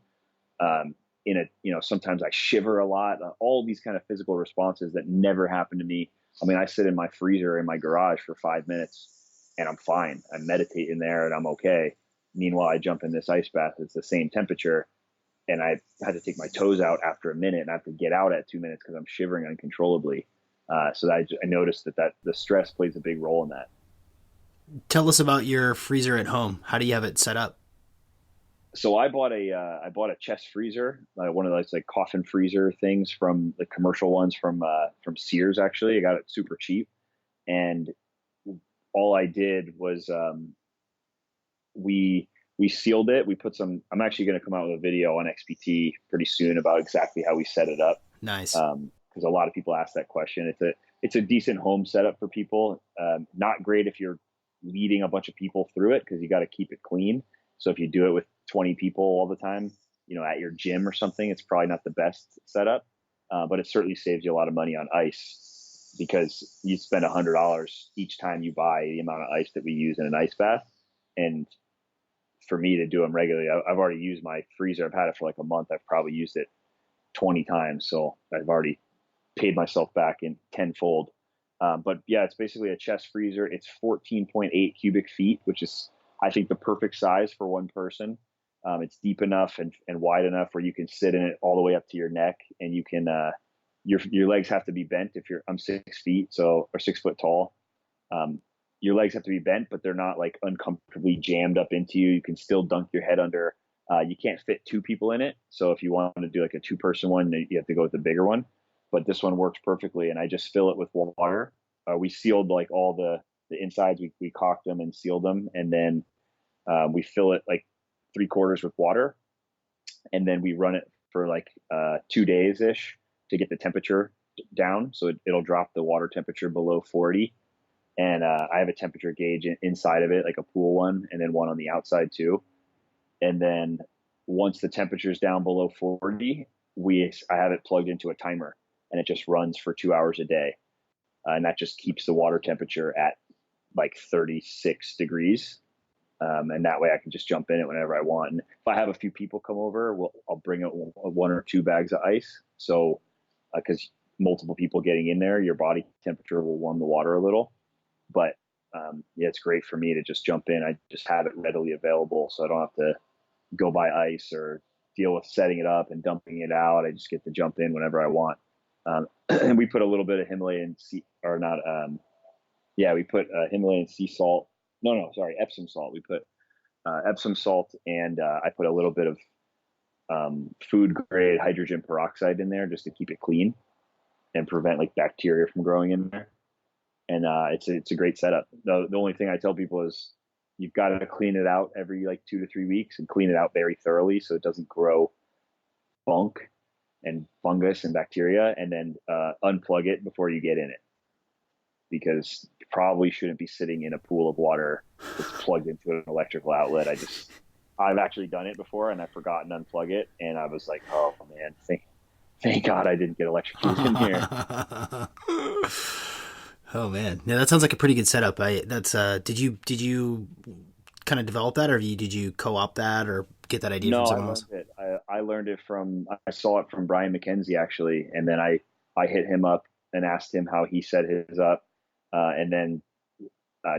Sometimes I shiver a lot, all these kind of physical responses that never happen to me. I mean, I sit in my freezer in my garage for 5 minutes and I'm fine. I meditate in there and I'm okay. Meanwhile, I jump in this ice bath. It's the same temperature. And I had to take my toes out after a minute and I have to get out at 2 minutes because I'm shivering uncontrollably. So I noticed that the stress plays a big role in that. Tell us about your freezer at home. How do you have it set up? So I bought a chest freezer, one of those like coffin freezer things from the commercial ones from Sears. Actually, I got it super cheap, and all I did was we sealed it. We put some. I'm actually going to come out with a video on XPT pretty soon about exactly how we set it up. Nice. Because a lot of people ask that question. It's a decent home setup for people. Not great if you're leading a bunch of people through it because you got to keep it clean. So if you do it with 20 people all the time, at your gym or something, it's probably not the best setup. But it certainly saves you a lot of money on ice because you spend $100 each time you buy the amount of ice that we use in an ice bath. And for me to do them regularly, I've already used my freezer. I've had it for like a month. I've probably used it 20 times. So I've already paid myself back in tenfold. But yeah, it's basically a chest freezer. It's 14.8 cubic feet, which is, I think, the perfect size for one person. It's deep enough and wide enough where you can sit in it all the way up to your neck, and you can your legs have to be bent. I'm 6 feet, or 6 foot tall. Your legs have to be bent, but they're not like uncomfortably jammed up into you. You can still dunk your head under. You can't fit 2 people in it, so if you want to do like a 2-person one, you have to go with the bigger one. But this one works perfectly, and I just fill it with water. We sealed like all the insides. We caulked them and sealed them, and then we fill it like 3/4 with water, and then we run it for like 2 days ish to get the temperature down. So it'll drop the water temperature below 40. And I have a temperature gauge inside of it, like a pool one, and then one on the outside too. And then once the temperature is down below 40, I have it plugged into a timer, and it just runs for 2 hours a day. And that just keeps the water temperature at like 36 degrees. And that way I can just jump in it whenever I want. And if I have a few people come over, I'll bring out 1 or 2 bags of ice. So, because multiple people getting in there, your body temperature will warm the water a little. But yeah, it's great for me to just jump in. I just have it readily available, so I don't have to go buy ice or deal with setting it up and dumping it out. I just get to jump in whenever I want. And we put a little bit of Himalayan we put Himalayan sea salt. No, sorry, Epsom salt. We put Epsom salt, and I put a little bit of food grade hydrogen peroxide in there just to keep it clean and prevent like bacteria from growing in there. And it's a great setup. The only thing I tell people is you've got to clean it out every like 2 to 3 weeks and clean it out very thoroughly so it doesn't grow funk and fungus and bacteria, and then unplug it before you get in it, because you probably shouldn't be sitting in a pool of water that's plugged into an electrical outlet. I've actually done it before, and I've forgotten to unplug it, and I was like, oh man, thank God I didn't get electrocuted in here. Oh man, yeah, that sounds like a pretty good setup. Did you kind of develop that, or did you co-opt that, or get that idea from someone else? I learned it I saw it from Brian McKenzie actually, and then I hit him up and asked him how he set his up, and then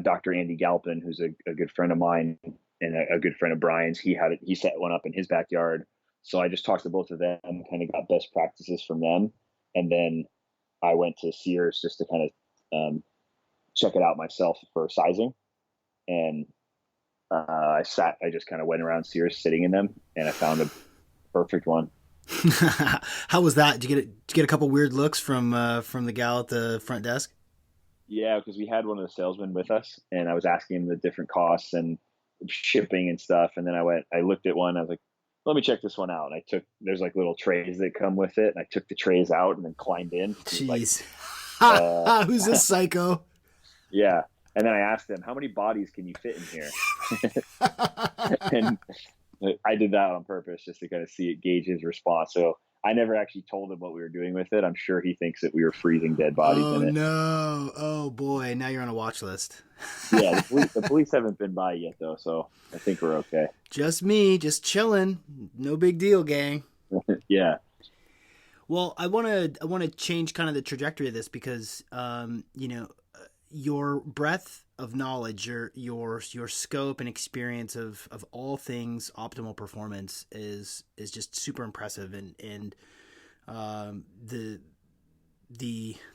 Dr. Andy Galpin, who's a good friend of mine and a good friend of Brian's, he set one up in his backyard. So I just talked to both of them, kind of got best practices from them, and then I went to Sears just to kind of check it out myself for sizing, and I just kind of went around Sears sitting in them, and I found a perfect one. How was that? Did you get a couple weird looks from the gal at the front desk? Yeah, because we had one of the salesmen with us, and I was asking him the different costs and shipping and stuff, and then I looked at one, I was like, let me check this one out. And there's like little trays that come with it, and I took the trays out and then climbed in. Jeez. Like, who's this psycho? Yeah. And then I asked him, how many bodies can you fit in here? And I did that on purpose just to kind of gauge his response. So I never actually told him what we were doing with it. I'm sure he thinks that we were freezing dead bodies in it. No. Oh boy. Now you're on a watch list. Yeah. The police haven't been by yet though. So I think we're okay. Just me, just chilling. No big deal, gang. Yeah. Well, I want to change kind of the trajectory of this because, your breadth of knowledge, your scope and experience of all things optimal performance is just super impressive, and the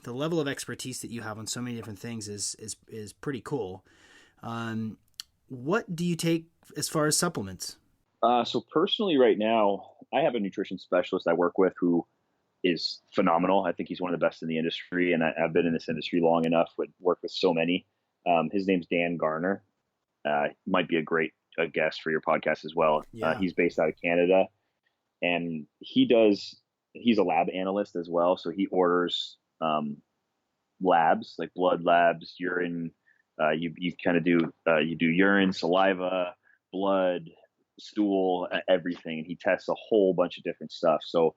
level of expertise that you have on so many different things is pretty cool. What do you take as far as supplements? So personally, right now, I have a nutrition specialist I work with who is phenomenal. I think he's one of the best in the industry, and I've been in this industry long enough, would work with so many. His name's Dan Garner. Might be a great guest for your podcast as well. Yeah. He's based out of Canada, and he's a lab analyst as well. So he orders labs, like blood labs, urine. You kind of do you do urine, saliva, blood, stool, everything, and he tests a whole bunch of different stuff. So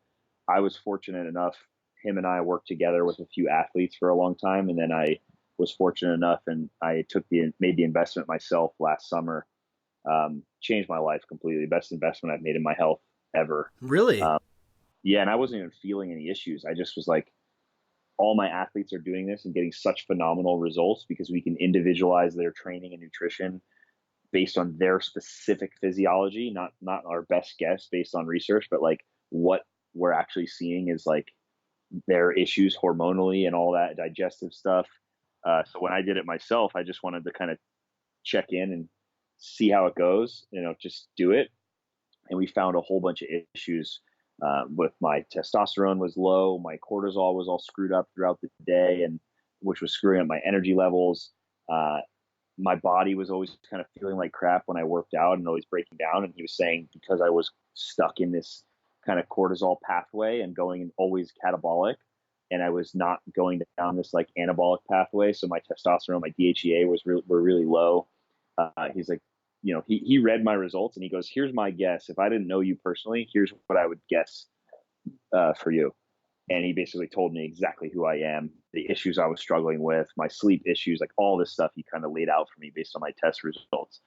I was fortunate enough, him and I worked together with a few athletes for a long time. And then I was fortunate enough, and I made the investment myself last summer. Changed my life completely. Best investment I've made in my health ever. Really? Yeah. And I wasn't even feeling any issues. I just was like, all my athletes are doing this and getting such phenomenal results because we can individualize their training and nutrition based on their specific physiology, not our best guess based on research, but like what we're actually seeing is like their issues hormonally and all that digestive stuff. So when I did it myself, I just wanted to kind of check in and see how it goes, just do it. And we found a whole bunch of issues with my testosterone was low. My cortisol was all screwed up throughout the day, and which was screwing up my energy levels. My body was always kind of feeling like crap when I worked out and always breaking down. And he was saying because I was stuck in this kind of cortisol pathway and going always catabolic, and I was not going down this like anabolic pathway. So my testosterone, my DHEA were really low. He's like, he read my results and he goes, here's my guess. If I didn't know you personally, here's what I would guess for you. And he basically told me exactly who I am, the issues I was struggling with, my sleep issues, like all this stuff he kind of laid out for me based on my test results.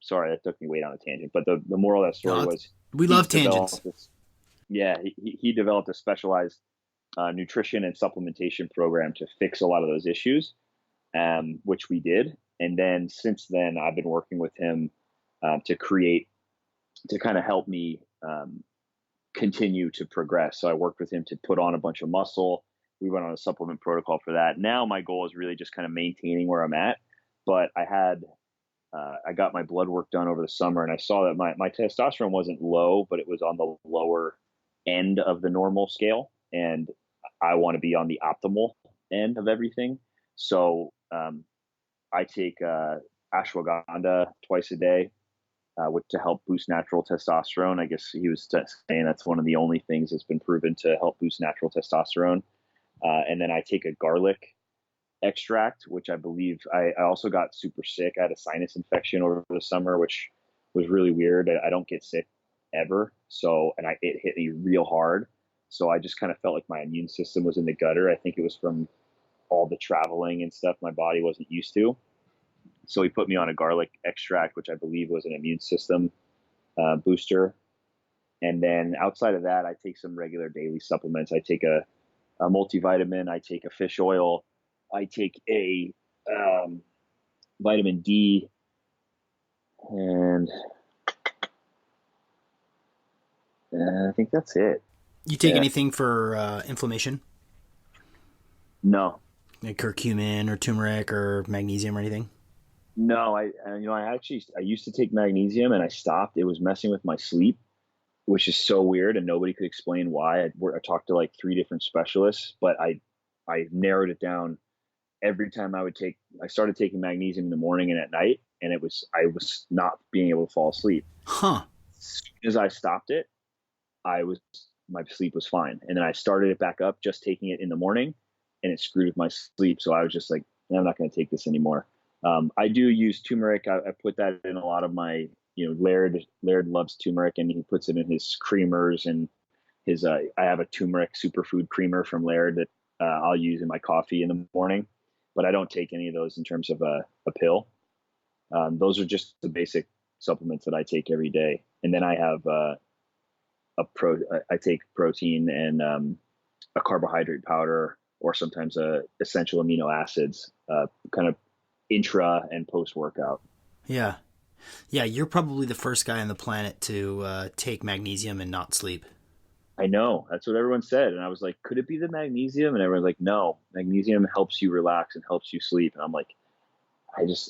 Sorry, that took me way down a tangent. But the moral of that story was we love tangents. He developed a specialized nutrition and supplementation program to fix a lot of those issues, which we did. And then since then, I've been working with him to kind of help me continue to progress. So I worked with him to put on a bunch of muscle. We went on a supplement protocol for that. Now my goal is really just kind of maintaining where I'm at. But I got my blood work done over the summer, and I saw that my testosterone wasn't low, but it was on the lower end of the normal scale. And I want to be on the optimal end of everything. So I take ashwagandha twice a day, to help boost natural testosterone. I guess he was saying that's one of the only things that's been proven to help boost natural testosterone. And then I take a garlic extract, which I believe I also got super sick. I had a sinus infection over the summer, which was really weird. I don't get sick ever. So, and it hit me real hard. So I just kind of felt like my immune system was in the gutter. I think it was from all the traveling and stuff my body wasn't used to. So he put me on a garlic extract, which I believe was an immune system booster. And then outside of that, I take some regular daily supplements. I take a multivitamin. I take a fish oil. I take a vitamin D. And I think that's it. You take anything for inflammation? No. Like curcumin or turmeric or magnesium or anything? No, I used to take magnesium and I stopped. It was messing with my sleep, which is so weird, and nobody could explain why. I talked to like 3 different specialists, but I narrowed it down. Every time I started taking magnesium in the morning and at night, and I was not being able to fall asleep. Huh. As soon as I stopped it, my sleep was fine. And then I started it back up, just taking it in the morning, and it screwed with my sleep. So I was just like, I'm not going to take this anymore. I do use turmeric. I put that in a lot of my, Laird loves turmeric, and he puts it in his creamers and his, I have a turmeric superfood creamer from Laird that I'll use in my coffee in the morning, but I don't take any of those in terms of a pill. Those are just the basic supplements that I take every day. And then I have, I take protein and a carbohydrate powder, or sometimes essential amino acids, kind of intra and post workout. Yeah. You're probably the first guy on the planet to take magnesium and not sleep. I know, that's what everyone said. And I was like, could it be the magnesium? And everyone's like, no, magnesium helps you relax and helps you sleep. And I'm like,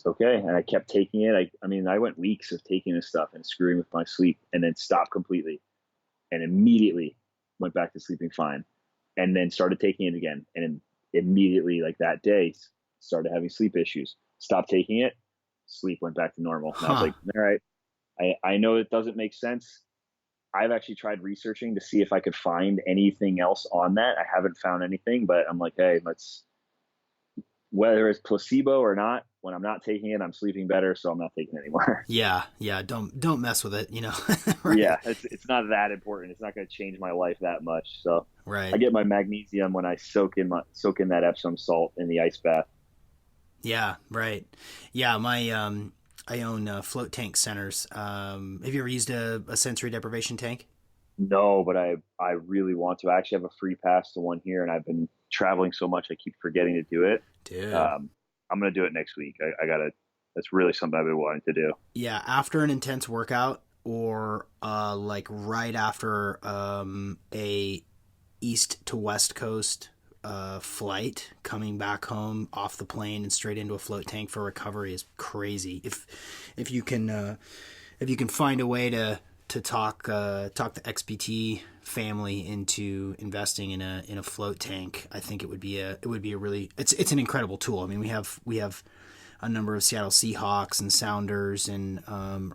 okay. And I kept taking it. I went weeks of taking this stuff and screwing with my sleep, and then stopped completely and immediately went back to sleeping fine, and then started taking it again. And immediately, like that day, started having sleep issues. Stopped taking it, sleep went back to normal. And I was like, all right, I know it doesn't make sense. I've actually tried researching to see if I could find anything else on that. I haven't found anything, but I'm like, hey, whether it's placebo or not, when I'm not taking it, I'm sleeping better, so I'm not taking it anymore. Yeah, don't mess with it, Right. Yeah, it's not that important. It's not going to change my life that much. So right. I get my magnesium when I soak in that Epsom salt in the ice bath. Yeah, right. Yeah, I own float tank centers. Have you ever used a sensory deprivation tank? No, but I really want to. I actually have a free pass to one here, and I've been traveling so much I keep forgetting to do it. Dude. I'm going to do it next week. That's really something I've been wanting to do. Yeah, after an intense workout, or like right after a east to west coast flight, coming back home off the plane and straight into a float tank for recovery is crazy. If you can find a way to talk the XPT family into investing in a float tank, I think it would be a really it's an incredible tool. I mean, we have a number of Seattle Seahawks and Sounders and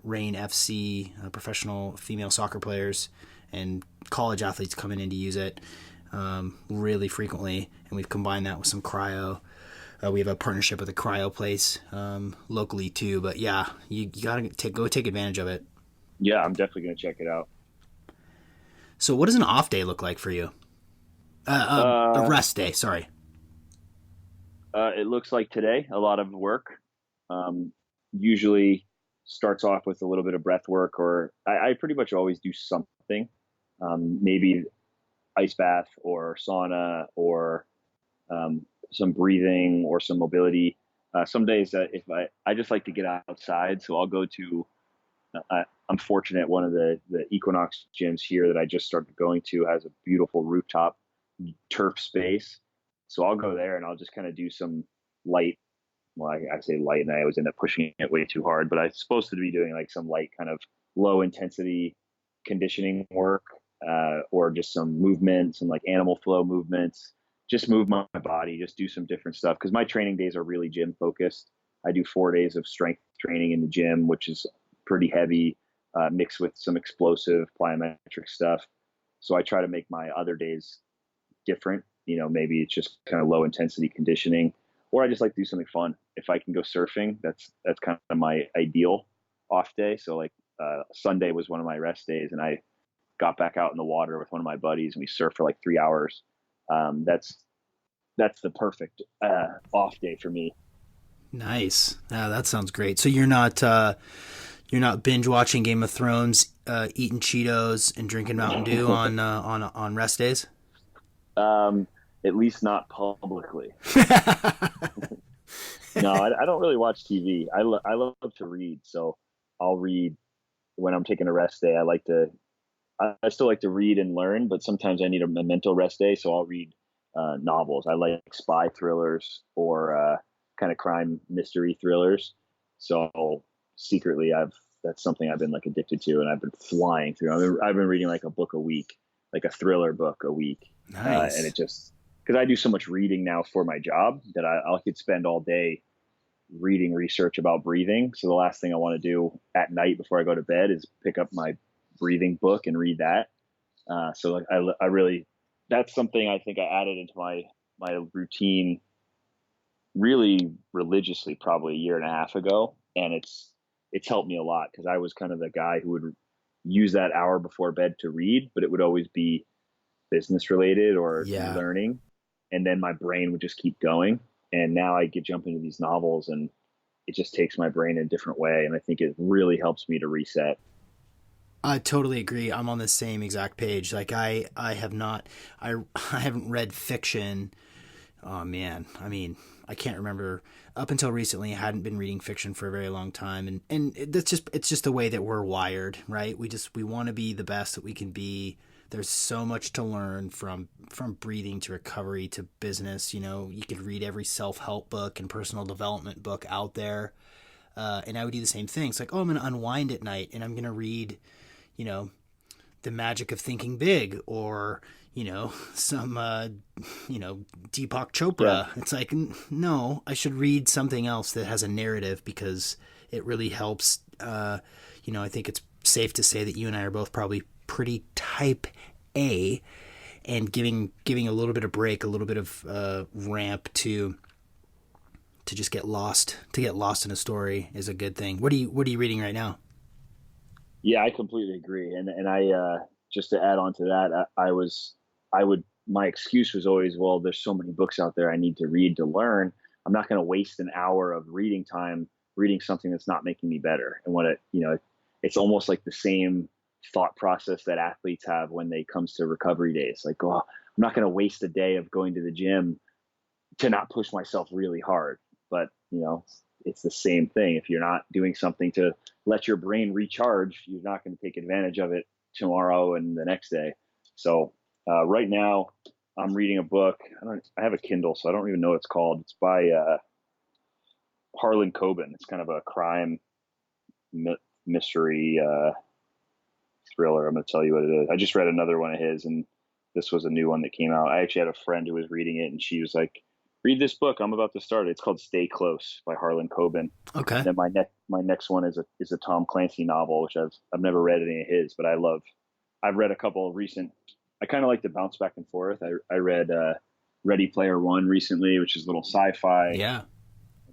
Reign FC professional female soccer players and college athletes coming in to use it really frequently, and we've combined that with some cryo. We have a partnership with a cryo place locally too. But yeah, you gotta go take advantage of it. Yeah, I'm definitely going to check it out. So, what does an off day look like for you? A Uh, rest day. Sorry. it looks like today, a lot of work. Usually starts off with a little bit of breath work, or I pretty much always do something. Maybe ice bath or sauna or some breathing or some mobility. Some days that if I just like to get outside, so I'll go to. I'm fortunate one of the Equinox gyms here that I just started going to has a beautiful rooftop turf space. So I'll go there and I'll just kind of do some light. Well, I say light, and I always end up pushing it way too hard. But I'm supposed to be doing like some light kind of low intensity conditioning work, or just some movement, some like animal flow movements. Just move my body, just do some different stuff because my training days are really gym focused. I do 4 days of strength training in the gym, which is pretty heavy, mixed with some explosive plyometric stuff. So I try to make my other days different. Maybe it's just kind of low intensity conditioning, or I just like to do something fun. If I can go surfing, that's kind of my ideal off day. So like Sunday was one of my rest days, and I got back out in the water with one of my buddies, and we surfed for like 3 hours. That's the perfect off day for me. Nice. That sounds great. So you're not binge watching Game of Thrones, eating Cheetos and drinking Mountain Dew on rest days. um, at least not publicly. No, I don't really watch TV. I love to read, so I'll read when I'm taking a rest day. I still like to read and learn, but sometimes I need a mental rest day, so I'll read novels. I like spy thrillers or kind of crime mystery thrillers. So secretly, I've that's something I've been like addicted to, and I've been flying through. I've been reading like a book a week, like a thriller book a week, and Nice. it just because I do so much reading now for my job that I could spend all day reading research about breathing. So the last thing I want to do at night before I go to bed is pick up my breathing book and read that. So like I really that's something I think I added into my routine really religiously probably a year and a half ago, and it's helped me a lot because I was kind of the guy who would use that hour before bed to read, but it would always be business related or Yeah. learning, and then my brain would just keep going. And now I get jump into these novels, and it just takes my brain in a different way, and I think it really helps me to reset. I totally agree. I'm on the same exact page. Like I have not, I haven't read fiction. Oh man, I mean, I can't remember. Up until recently, I hadn't been reading fiction for a very long time, and it's just the way that we're wired, right? We want to be the best that we can be. There's so much to learn from breathing to recovery to business. You could read every self help book and personal development book out there, and I would do the same thing. It's like, oh, I'm gonna unwind at night, and I'm gonna read, you know, the magic of thinking big, or some Deepak Yeah, Chopra. It's like, no, I should read something else that has a narrative because it really helps. I think it's safe to say that you and I are both probably pretty type A, and giving a little bit of break, a little bit of ramp to just get lost in a story is a good thing. What are you reading right now? yeah, I completely agree. And I just to add on to that, I would my excuse was always, well, there's so many books out there I need to read to learn. I'm not going to waste an hour of reading time reading something that's not making me better. And it's almost like the same thought process that athletes have when they comes to recovery days. Like, oh, I'm not going to waste a day of going to the gym to not push myself really hard. But it's the same thing. If you're not doing something to let your brain recharge, you're not going to take advantage of it tomorrow and the next day. So right now, I'm reading a book. I have a Kindle, so I don't even know what it's called. It's by Harlan Coben. It's kind of a crime mystery thriller. I'm going to tell you what it is. I just read another one of his, and this was a new one that came out. I actually had a friend who was reading it, and she was like, "Read this book. I'm about to start it. It's called Stay Close by Harlan Coben." Okay. And then my next one is a Tom Clancy novel, which I've never read any of his, but I love. I've read a couple of recent. I kind of like to bounce back and forth. I read Ready Player One recently, which is a little sci-fi. Yeah.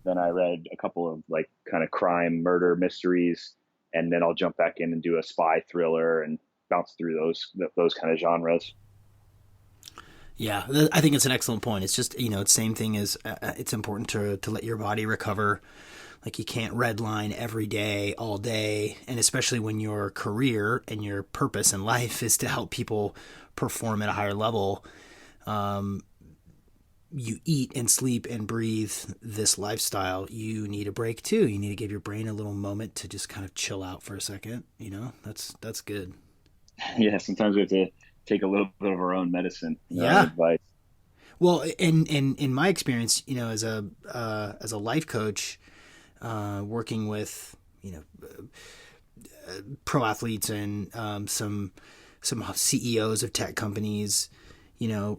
Then I read a couple of like kind of crime, murder mysteries, and then I'll jump back in and do a spy thriller and bounce through those kind of genres. Yeah, I think it's an excellent point. It's just, it's same thing as it's important to let your body recover. Like you can't redline every day, all day, and especially when your career and your purpose in life is to help people perform at a higher level. You eat and sleep and breathe this lifestyle. You need a break too. You need to give your brain a little moment to just kind of chill out for a second. That's good. Yeah, sometimes we have to take a little bit of our own medicine, our own Yeah. advice. Well, in my experience, as a life coach, working with pro athletes and some CEOs of tech companies,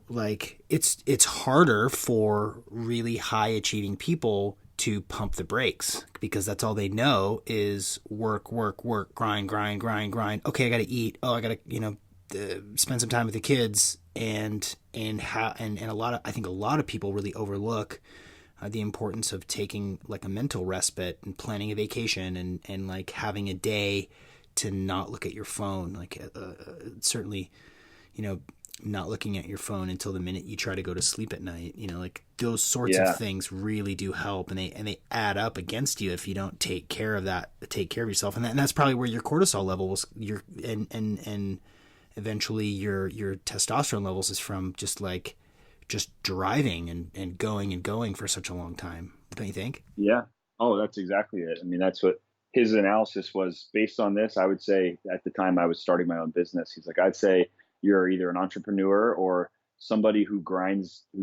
like it's harder for really high achieving people to pump the brakes because that's all they know is work, work, work, grind, grind, grind, grind. Okay, I got to eat. Oh, I got to spend some time with the kids and a lot of I think a lot of people really overlook the importance of taking like a mental respite and planning a vacation and like having a day to not look at your phone. Like certainly, not looking at your phone until the minute you try to go to sleep at night. Like those sorts of Yeah, things really do help, and they add up against you if you don't take care of yourself, and that's probably where your cortisol levels, and eventually your testosterone levels is from just driving and going for such a long time. Don't you think? yeah. Oh, that's exactly it. I mean, that's what his analysis was based on this. I would say at the time I was starting my own business, he's like, I'd say you're either an entrepreneur or somebody who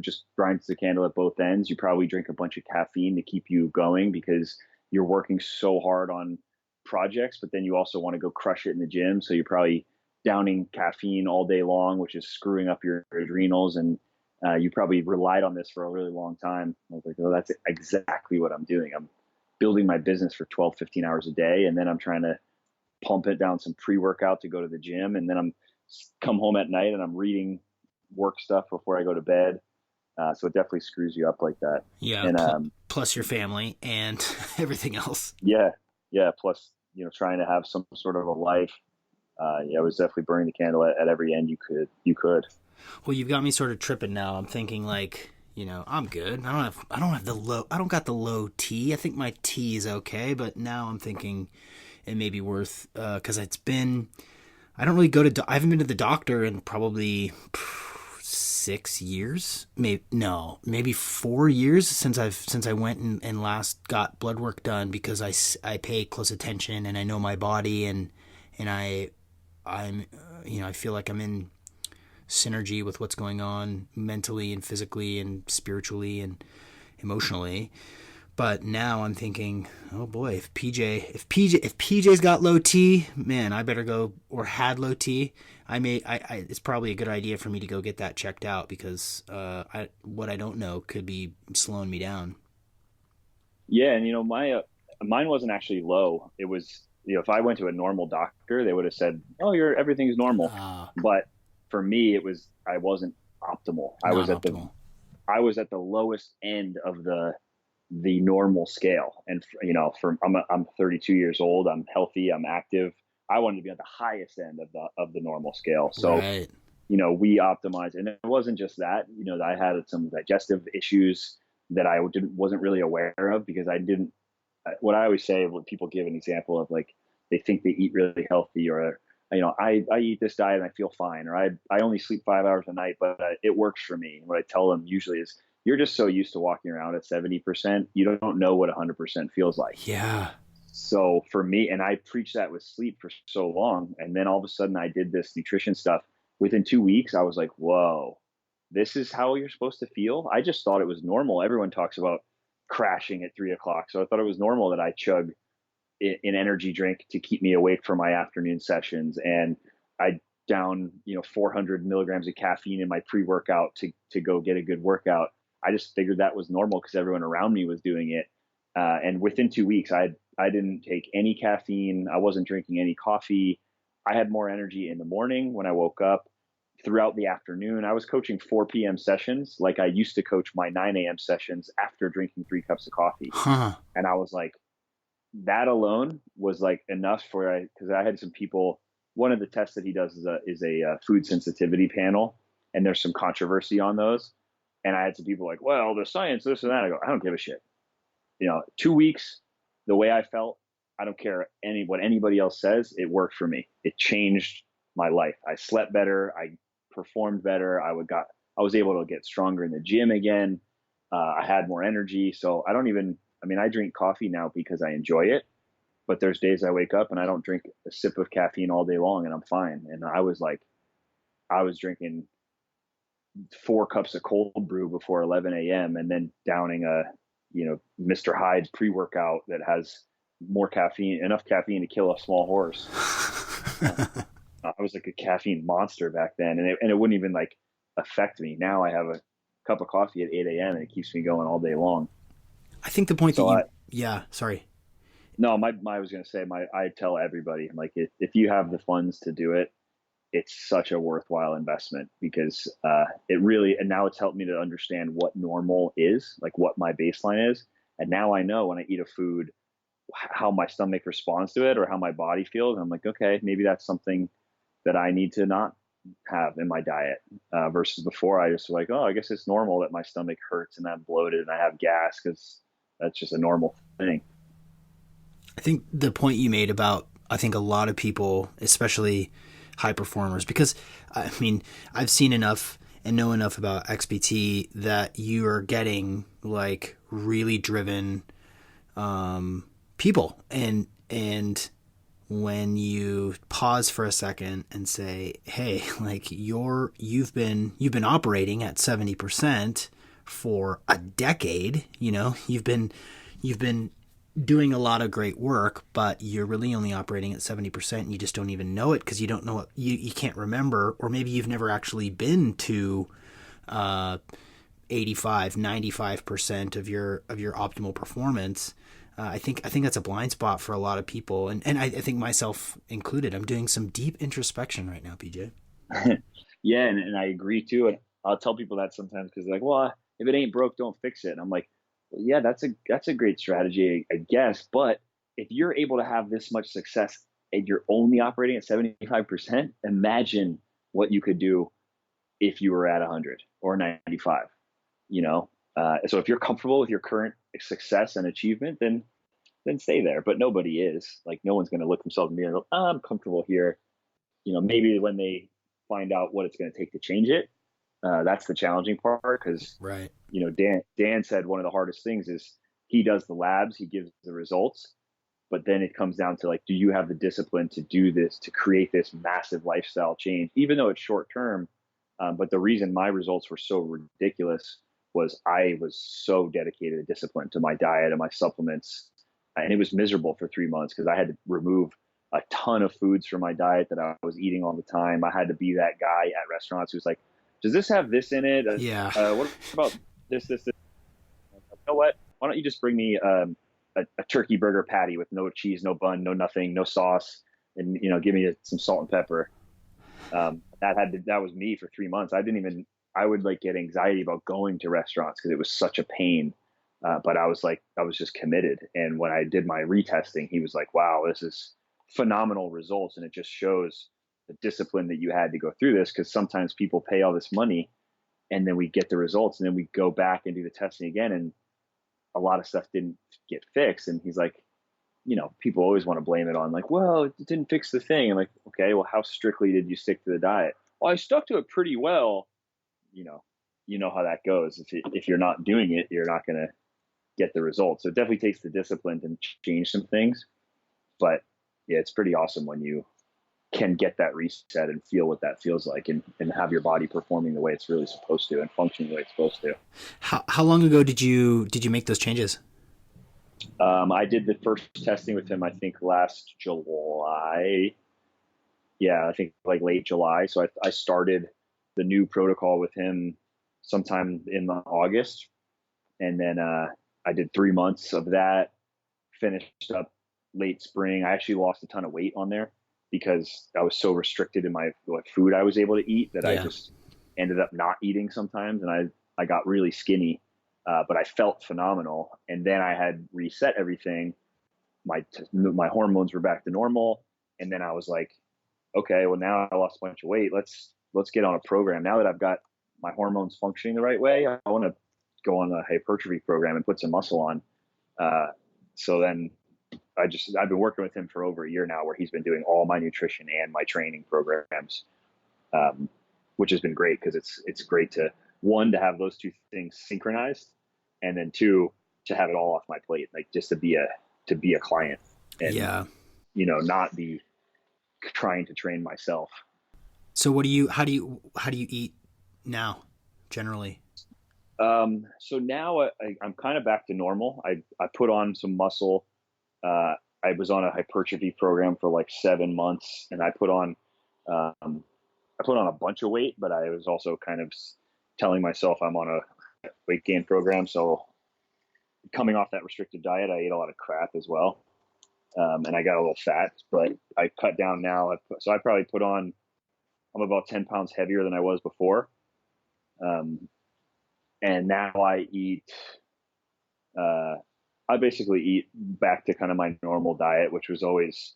just grinds the candle at both ends. You probably drink a bunch of caffeine to keep you going because you're working so hard on projects, but then you also want to go crush it in the gym. So you're probably downing caffeine all day long, which is screwing up your adrenals. And you probably relied on this for a really long time. I was like, oh, that's exactly what I'm doing. I'm building my business for 12, 15 hours a day. And then I'm trying to pump it down some pre-workout to go to the gym. And then I'm come home at night and I'm reading work stuff before I go to bed. So it definitely screws you up like that. Yeah. And Plus your family and everything else. yeah, yeah. Plus, trying to have some sort of a life. Yeah, it was definitely burning the candle at every end you could. Well, you've got me sort of tripping now. I'm thinking like, I'm good. I don't got the low T. I think my T is okay, but now I'm thinking it may be worth because I don't really I haven't been to the doctor in probably 6 years. Maybe 4 years since I went and last got blood work done because I pay close attention and I know my body and I'm I feel like I'm in synergy with what's going on mentally and physically and spiritually and emotionally. But now I'm thinking, oh boy, if PJ's got low T, man, I better go, or had low T. It's probably a good idea for me to go get that checked out because what I don't know could be slowing me down. Yeah, and my mine wasn't actually low. It was if I went to a normal doctor, they would have said, "Oh, everything's normal." But for me, I wasn't optimal. Not optimal. I was at the lowest end of the normal scale. And I'm 32 years old. I'm healthy. I'm active. I wanted to be at the highest end of the normal scale. So Right. we optimized, and it wasn't just that. I had some digestive issues that I wasn't really aware of because I didn't. What I always say when people give an example of like they think they eat really healthy or I eat this diet and I feel fine, or I only sleep 5 hours a night, but it works for me. And what I tell them usually is you're just so used to walking around at 70%, you don't know what 100% feels like. Yeah. So for me, and I preached that with sleep for so long, and then all of a sudden I did this nutrition stuff. Within 2 weeks, I was like, whoa, this is how you're supposed to feel. I just thought it was normal. Everyone talks about crashing at 3 o'clock. So I thought it was normal that I chug an energy drink to keep me awake for my afternoon sessions. And I down, 400 milligrams of caffeine in my pre-workout to go get a good workout. I just figured that was normal because everyone around me was doing it. And within 2 weeks, I didn't take any caffeine. I wasn't drinking any coffee. I had more energy in the morning when I woke up throughout the afternoon. I was coaching 4 p.m. sessions like I used to coach my 9 a.m. sessions after drinking 3 cups of coffee. Huh. And I was like, that alone was like enough because I had some people. One of the tests that he does is a food sensitivity panel, and there's some controversy on those. And I had some people like, well, the science, this and that. I go, I don't give a shit. 2 weeks, the way I felt, I don't care what anybody else says. It worked for me. It changed my life. I slept better. I performed better. I was able to get stronger in the gym again. I had more energy. So I drink coffee now because I enjoy it, but there's days I wake up and I don't drink a sip of caffeine all day long and I'm fine. And I was drinking 4 cups of cold brew before 11 a.m. and then downing Mr. Hyde's pre-workout that has enough caffeine to kill a small horse. I was like a caffeine monster back then, and it wouldn't even like affect me. Now I have a cup of coffee at 8 a.m. and it keeps me going all day long. I think the point yeah, sorry. No, I was going to say, I tell everybody, like, if you have the funds to do it, it's such a worthwhile investment because and now it's helped me to understand what normal is, like what my baseline is. And now I know when I eat a food, how my stomach responds to it or how my body feels. And I'm like, okay, maybe that's something that I need to not have in my diet versus before I just was like, oh, I guess it's normal that my stomach hurts and I'm bloated and I have gas because that's just a normal thing. I think the point you made about, I think a lot of people, especially high performers, because I mean, I've seen enough and know enough about XPT that you are getting like really driven people, and when you pause for a second and say, hey, like you've been operating at 70% for a decade, you've been doing a lot of great work, but you're really only operating at 70% and you just don't even know it because you don't know what you can't remember, or maybe you've never actually been to 85, 95% of your optimal performance. I think that's a blind spot for a lot of people, and I think myself included. I'm doing some deep introspection right now, PJ. Yeah, and I agree too. And I'll tell people that sometimes because they're like, well, if it ain't broke, don't fix it. And I'm like, well, yeah, that's a great strategy, I guess. But if you're able to have this much success and you're only operating at 75%, imagine what you could do if you were at 100 or 95. So if you're comfortable with your current success and achievement, then stay there. But nobody is. Like, no one's going to look themselves in the mirror and go, oh, I'm comfortable here. Maybe when they find out what it's going to take to change it, that's the challenging part. Because right. Dan said one of the hardest things is he does the labs, he gives the results, but then it comes down to, like, do you have the discipline to do this, to create this massive lifestyle change, even though it's short term. But the reason my results were so ridiculous was I was so dedicated and disciplined to my diet and my supplements. And it was miserable for 3 months because I had to remove a ton of foods from my diet that I was eating all the time. I had to be that guy at restaurants who's like, does this have this in it? Yeah. What about this? You know what? Why don't you just bring me a turkey burger patty with no cheese, no bun, no nothing, no sauce, and give me some salt and pepper. That was me for 3 months. I would like get anxiety about going to restaurants because it was such a pain. But I was just committed. And when I did my retesting, he was like, wow, this is phenomenal results. And it just shows the discipline that you had to go through this. Cause sometimes people pay all this money and then we get the results and then we go back and do the testing again. And a lot of stuff didn't get fixed. And he's like, people always want to blame it on, like, well, it didn't fix the thing. I'm like, okay, well, how strictly did you stick to the diet? Well, I stuck to it pretty well. You know how that goes. If you're not doing it, you're not going to get the results. So it definitely takes the discipline to change some things. But yeah, it's pretty awesome when you can get that reset and feel what that feels like and have your body performing the way it's really supposed to and functioning the way it's supposed to. How long ago did you make those changes? I did the first testing with him, I think last July. Yeah, I think like late July. So I started the new protocol with him sometime in August. And then I did 3 months of that, finished up late spring. I actually lost a ton of weight on there. because I was so restricted in what food I was able to eat that I Yeah. just ended up not eating sometimes. And I got really skinny, but I felt phenomenal. And then I had reset everything. My hormones were back to normal. And then I was like, okay, well now I lost a bunch of weight. Let's get on a program. Now that I've got my hormones functioning the right way, I want to go on a hypertrophy program and put some muscle on. So then I've been working with him for over a year now, where he's been doing all my nutrition and my training programs, which has been great, because it's great to, one, to have those two things synchronized, and then two, to have it all off my plate, like just to be a client, and Yeah. not be trying to train myself. So how do you eat now generally? So now I'm kind of back to normal. I put on some muscle. I was on a hypertrophy program for like 7 months, and I put on a bunch of weight, but I was also kind of telling myself I'm on a weight gain program. So coming off that restricted diet, I ate a lot of crap as well. And I got a little fat, but I cut down now. So I probably I'm about 10 pounds heavier than I was before. And now I basically eat back to kind of my normal diet, which was always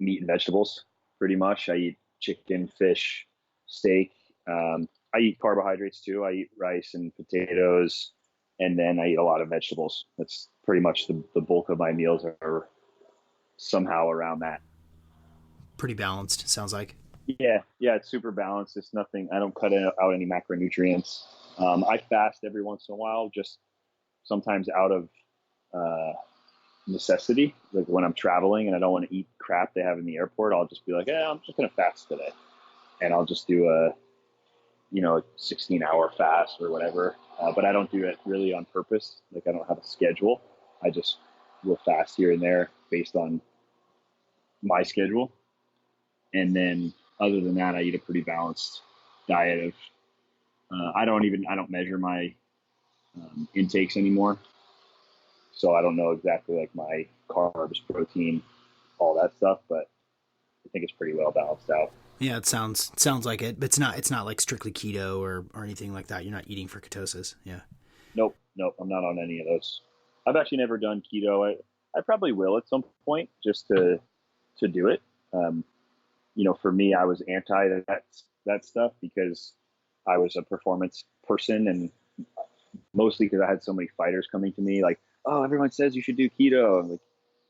meat and vegetables, pretty much. I eat chicken, fish, steak. I eat carbohydrates too. I eat rice and potatoes, and then I eat a lot of vegetables. That's pretty much the bulk of my meals are somehow around that. Pretty balanced, sounds like. Yeah, it's super balanced. It's nothing. I don't cut out any macronutrients. I fast every once in a while, just sometimes out of necessity. Like when I'm traveling and I don't want to eat crap they have in the airport, I'll just be like, I'm just gonna fast today, and I'll just do a 16-hour fast or whatever. But I don't do it really on purpose. Like I don't have a schedule. I just will fast here and there based on my schedule. And then other than that, I eat a pretty balanced diet of, I don't measure my intakes anymore. So I don't know exactly like my carbs, protein, all that stuff, but I think it's pretty well balanced out. Yeah, it sounds like it, but it's not like strictly keto or anything like that. You're not eating for ketosis. Yeah. Nope. I'm not on any of those. I've actually never done keto. I probably will at some point, just to do it. For me, I was anti that stuff because I was a performance person, and mostly because I had so many fighters coming to me like, oh, everyone says you should do keto. I'm like,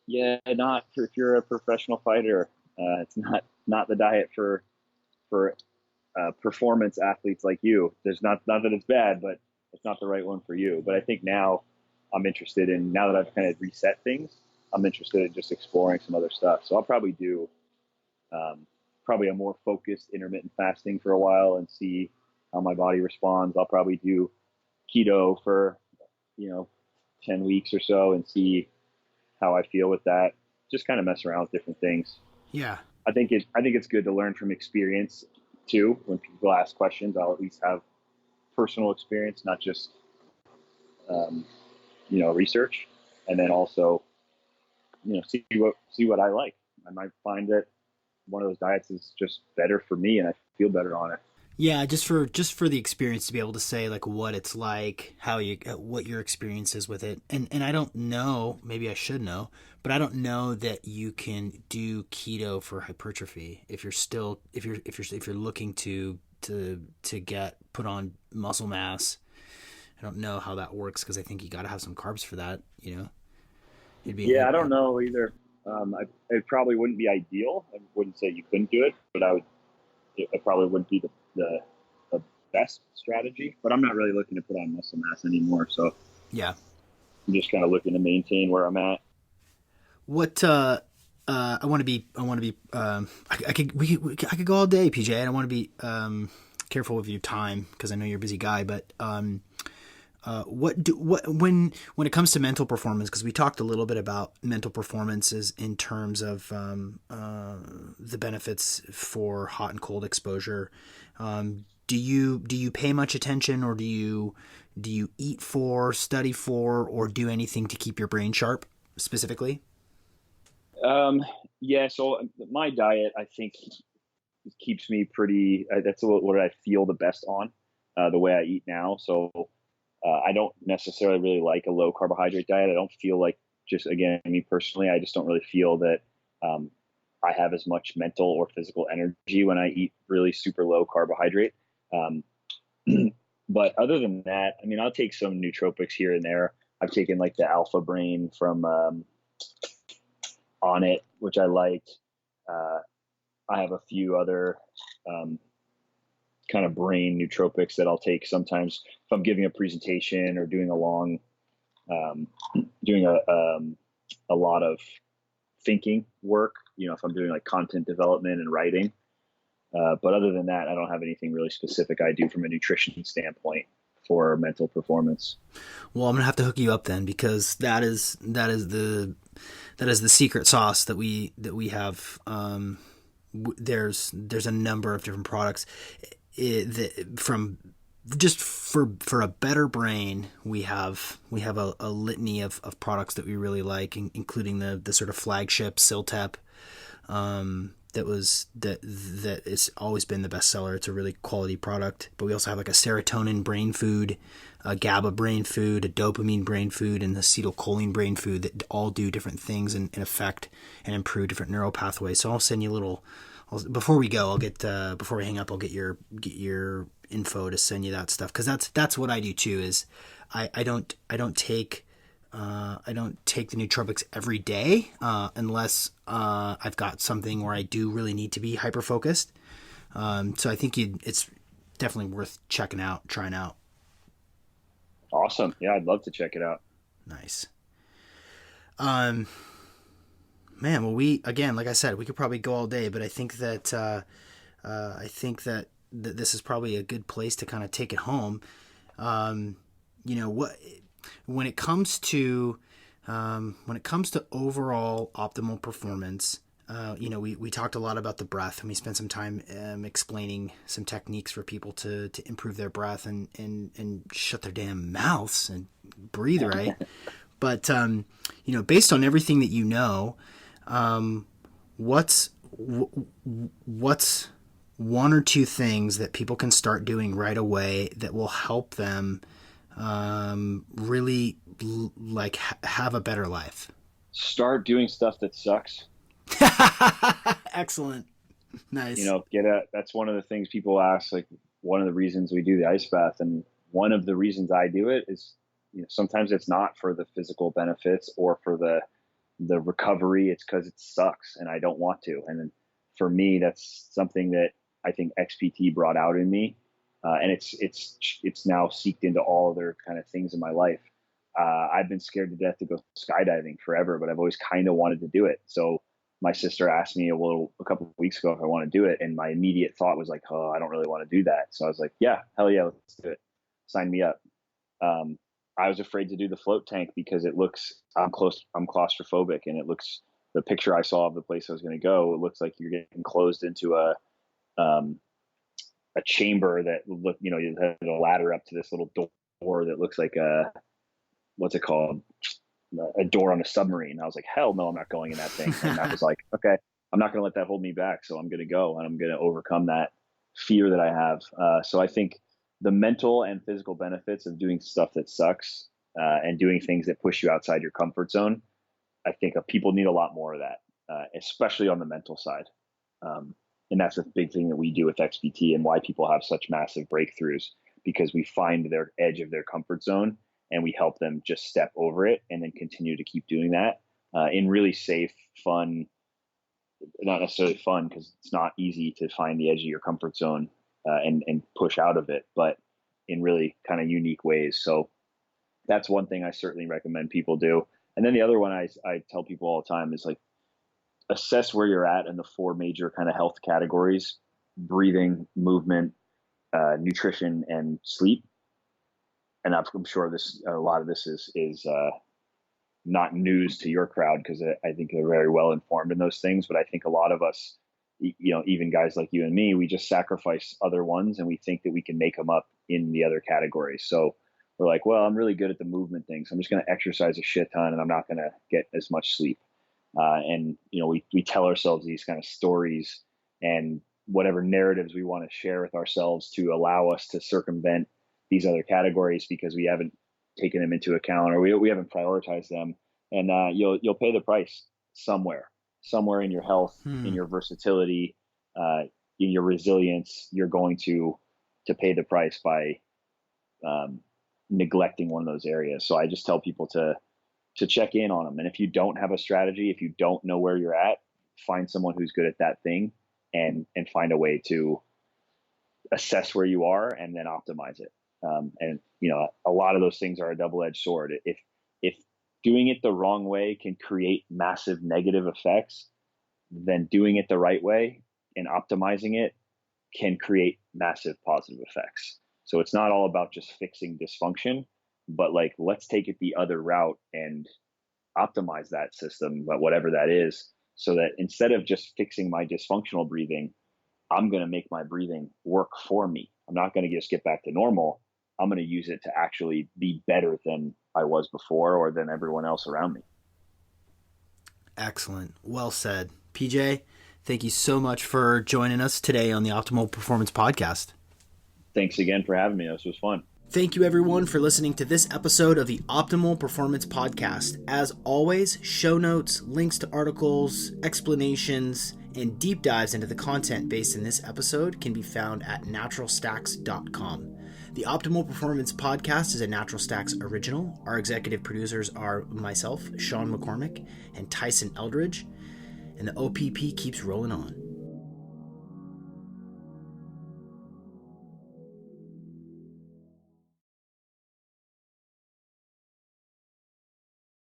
yeah, not if you're a professional fighter. It's not the diet for performance athletes like you. There's not that it's bad, but it's not the right one for you. But I think now now that I've kind of reset things, I'm interested in just exploring some other stuff. So I'll probably do probably a more focused intermittent fasting for a while and see how my body responds. I'll probably do keto for 10 weeks or so and see how I feel with that. Just kind of mess around with different things. Yeah. I think it's good to learn from experience too. When people ask questions, I'll at least have personal experience, not just research. And then also see what I like. I might find that one of those diets is just better for me and I feel better on it. Yeah, just for the experience to be able to say like what it's like, what your experience is with it, and I don't know, maybe I should know, but I don't know that you can do keto for hypertrophy if you're looking to get put on muscle mass. I don't know how that works because I think you got to have some carbs for that. I don't know either. It probably wouldn't be ideal. I wouldn't say you couldn't do it, but it probably wouldn't be the best strategy, but I'm not really looking to put on muscle mass anymore. So yeah, I'm just kind of looking to maintain where I'm at. What I want to be I could go all day, PJ. I don't want to be careful with your time because I know you're a busy guy, but when it comes to mental performance, because we talked a little bit about mental performances in terms of the benefits for hot and cold exposure. Do you pay much attention, or do you eat for, study for, or do anything to keep your brain sharp specifically? Yeah. So my diet, I think, keeps me pretty, that's what I feel the best on, the way I eat now. So I don't necessarily really like a low carbohydrate diet. I don't feel like, just again, me personally, I just don't really feel that um, I have as much mental or physical energy when I eat really super low carbohydrate. Um, but other than that, I mean, I'll take some nootropics here and there. I've taken like the Alpha Brain from On It, which I liked. Uh, I have a few other um, kind of brain nootropics that I'll take sometimes if I'm giving a presentation or doing a long, um, doing a lot of thinking work. You know, if I'm doing like content development and writing. But other than that, I don't have anything really specific I do from a nutrition standpoint for mental performance. Well, I'm gonna have to hook you up then, because that is the secret sauce that we have. There's a number of different products. From just for a better brain, we have a litany of products that we really like, including the sort of flagship Siltep, that has always been the best seller. It's a really quality product. But we also have like a serotonin brain food, a GABA brain food, a dopamine brain food, and the acetylcholine brain food that all do different things and affect and improve different neural pathways. So I'll send you a little. Before we go, I'll get before we hang up, I'll get your info to send you that stuff, because that's what I do too. Is I don't take the nootropics every day unless I've got something where I do really need to be hyper focused. So I think it's definitely worth checking out, trying out. Awesome. Yeah, I'd love to check it out. Nice. Um, Man, well, we again, like I said, we could probably go all day, but I think that this is probably a good place to kind of take it home. Um, what when it comes to overall optimal performance, we talked a lot about the breath, and we spent some time explaining some techniques for people to improve their breath and shut their damn mouths and breathe right. But based on everything that what's one or two things that people can start doing right away that will help them really have a better life? Start doing stuff that sucks. Excellent. Nice. That's one of the things people ask, like one of the reasons we do the ice bath. And one of the reasons I do it is, sometimes it's not for the physical benefits or for the recovery. It's because it sucks and I don't want to. And then for me, that's something that I think XPT brought out in me. And it's now seeped into all other kind of things in my life. I've been scared to death to go skydiving forever, but I've always kind of wanted to do it. So my sister asked me a couple of weeks ago if I want to do it. And my immediate thought was like, oh, I don't really want to do that. So I was like, yeah, hell yeah, let's do it. Sign me up. I was afraid to do the float tank because I'm claustrophobic, and the picture I saw of the place I was going to go, it looks like you're getting closed into a chamber that you have a ladder up to this little door that looks like what's it called? A door on a submarine. I was like, hell no, I'm not going in that thing. And I was like, okay, I'm not going to let that hold me back. So I'm going to go, and I'm going to overcome that fear that I have. So I think the mental and physical benefits of doing stuff that sucks and doing things that push you outside your comfort zone, I think people need a lot more of that, especially on the mental side. And that's a big thing that we do with XPT, and why people have such massive breakthroughs, because we find their edge of their comfort zone and we help them just step over it and then continue to keep doing that in really safe, fun, not necessarily fun, because it's not easy to find the edge of your comfort zone and push out of it, but in really kind of unique ways. So that's one thing I certainly recommend people do. And then the other one I tell people all the time is like, assess where you're at in the four major kind of health categories: breathing, movement, nutrition, and sleep. And I'm sure a lot of this is not news to your crowd, because I think they're very well informed in those things. But I think a lot of us, even guys like you and me, we just sacrifice other ones, and we think that we can make them up in the other categories. So we're like, well, I'm really good at the movement thing, so I'm just going to exercise a shit ton, and I'm not going to get as much sleep. And, we tell ourselves these kind of stories and whatever narratives we want to share with ourselves to allow us to circumvent these other categories because we haven't taken them into account, or we haven't prioritized them. And you'll pay the price somewhere in your health, in your versatility, in your resilience. You're going to pay the price by neglecting one of those areas. So I just tell people to check in on them. And if you don't have a strategy, if you don't know where you're at, find someone who's good at that thing and find a way to assess where you are and then optimize it. And a lot of those things are a double-edged sword. If doing it the wrong way can create massive negative effects, then doing it the right way and optimizing it can create massive positive effects. So it's not all about just fixing dysfunction, but let's take it the other route and optimize that system, but whatever that is, so that instead of just fixing my dysfunctional breathing, I'm going to make my breathing work for me. I'm not going to just get back to normal. I'm going to use it to actually be better than I was before or than everyone else around me. Excellent. Well said. PJ, thank you so much for joining us today on the Optimal Performance Podcast. Thanks again for having me. This was fun. Thank you, everyone, for listening to this episode of the Optimal Performance Podcast. As always, show notes, links to articles, explanations, and deep dives into the content based in this episode can be found at naturalstacks.com. The Optimal Performance Podcast is a Natural Stacks original. Our executive producers are myself, Sean McCormick, and Tyson Eldridge, and the OPP keeps rolling on.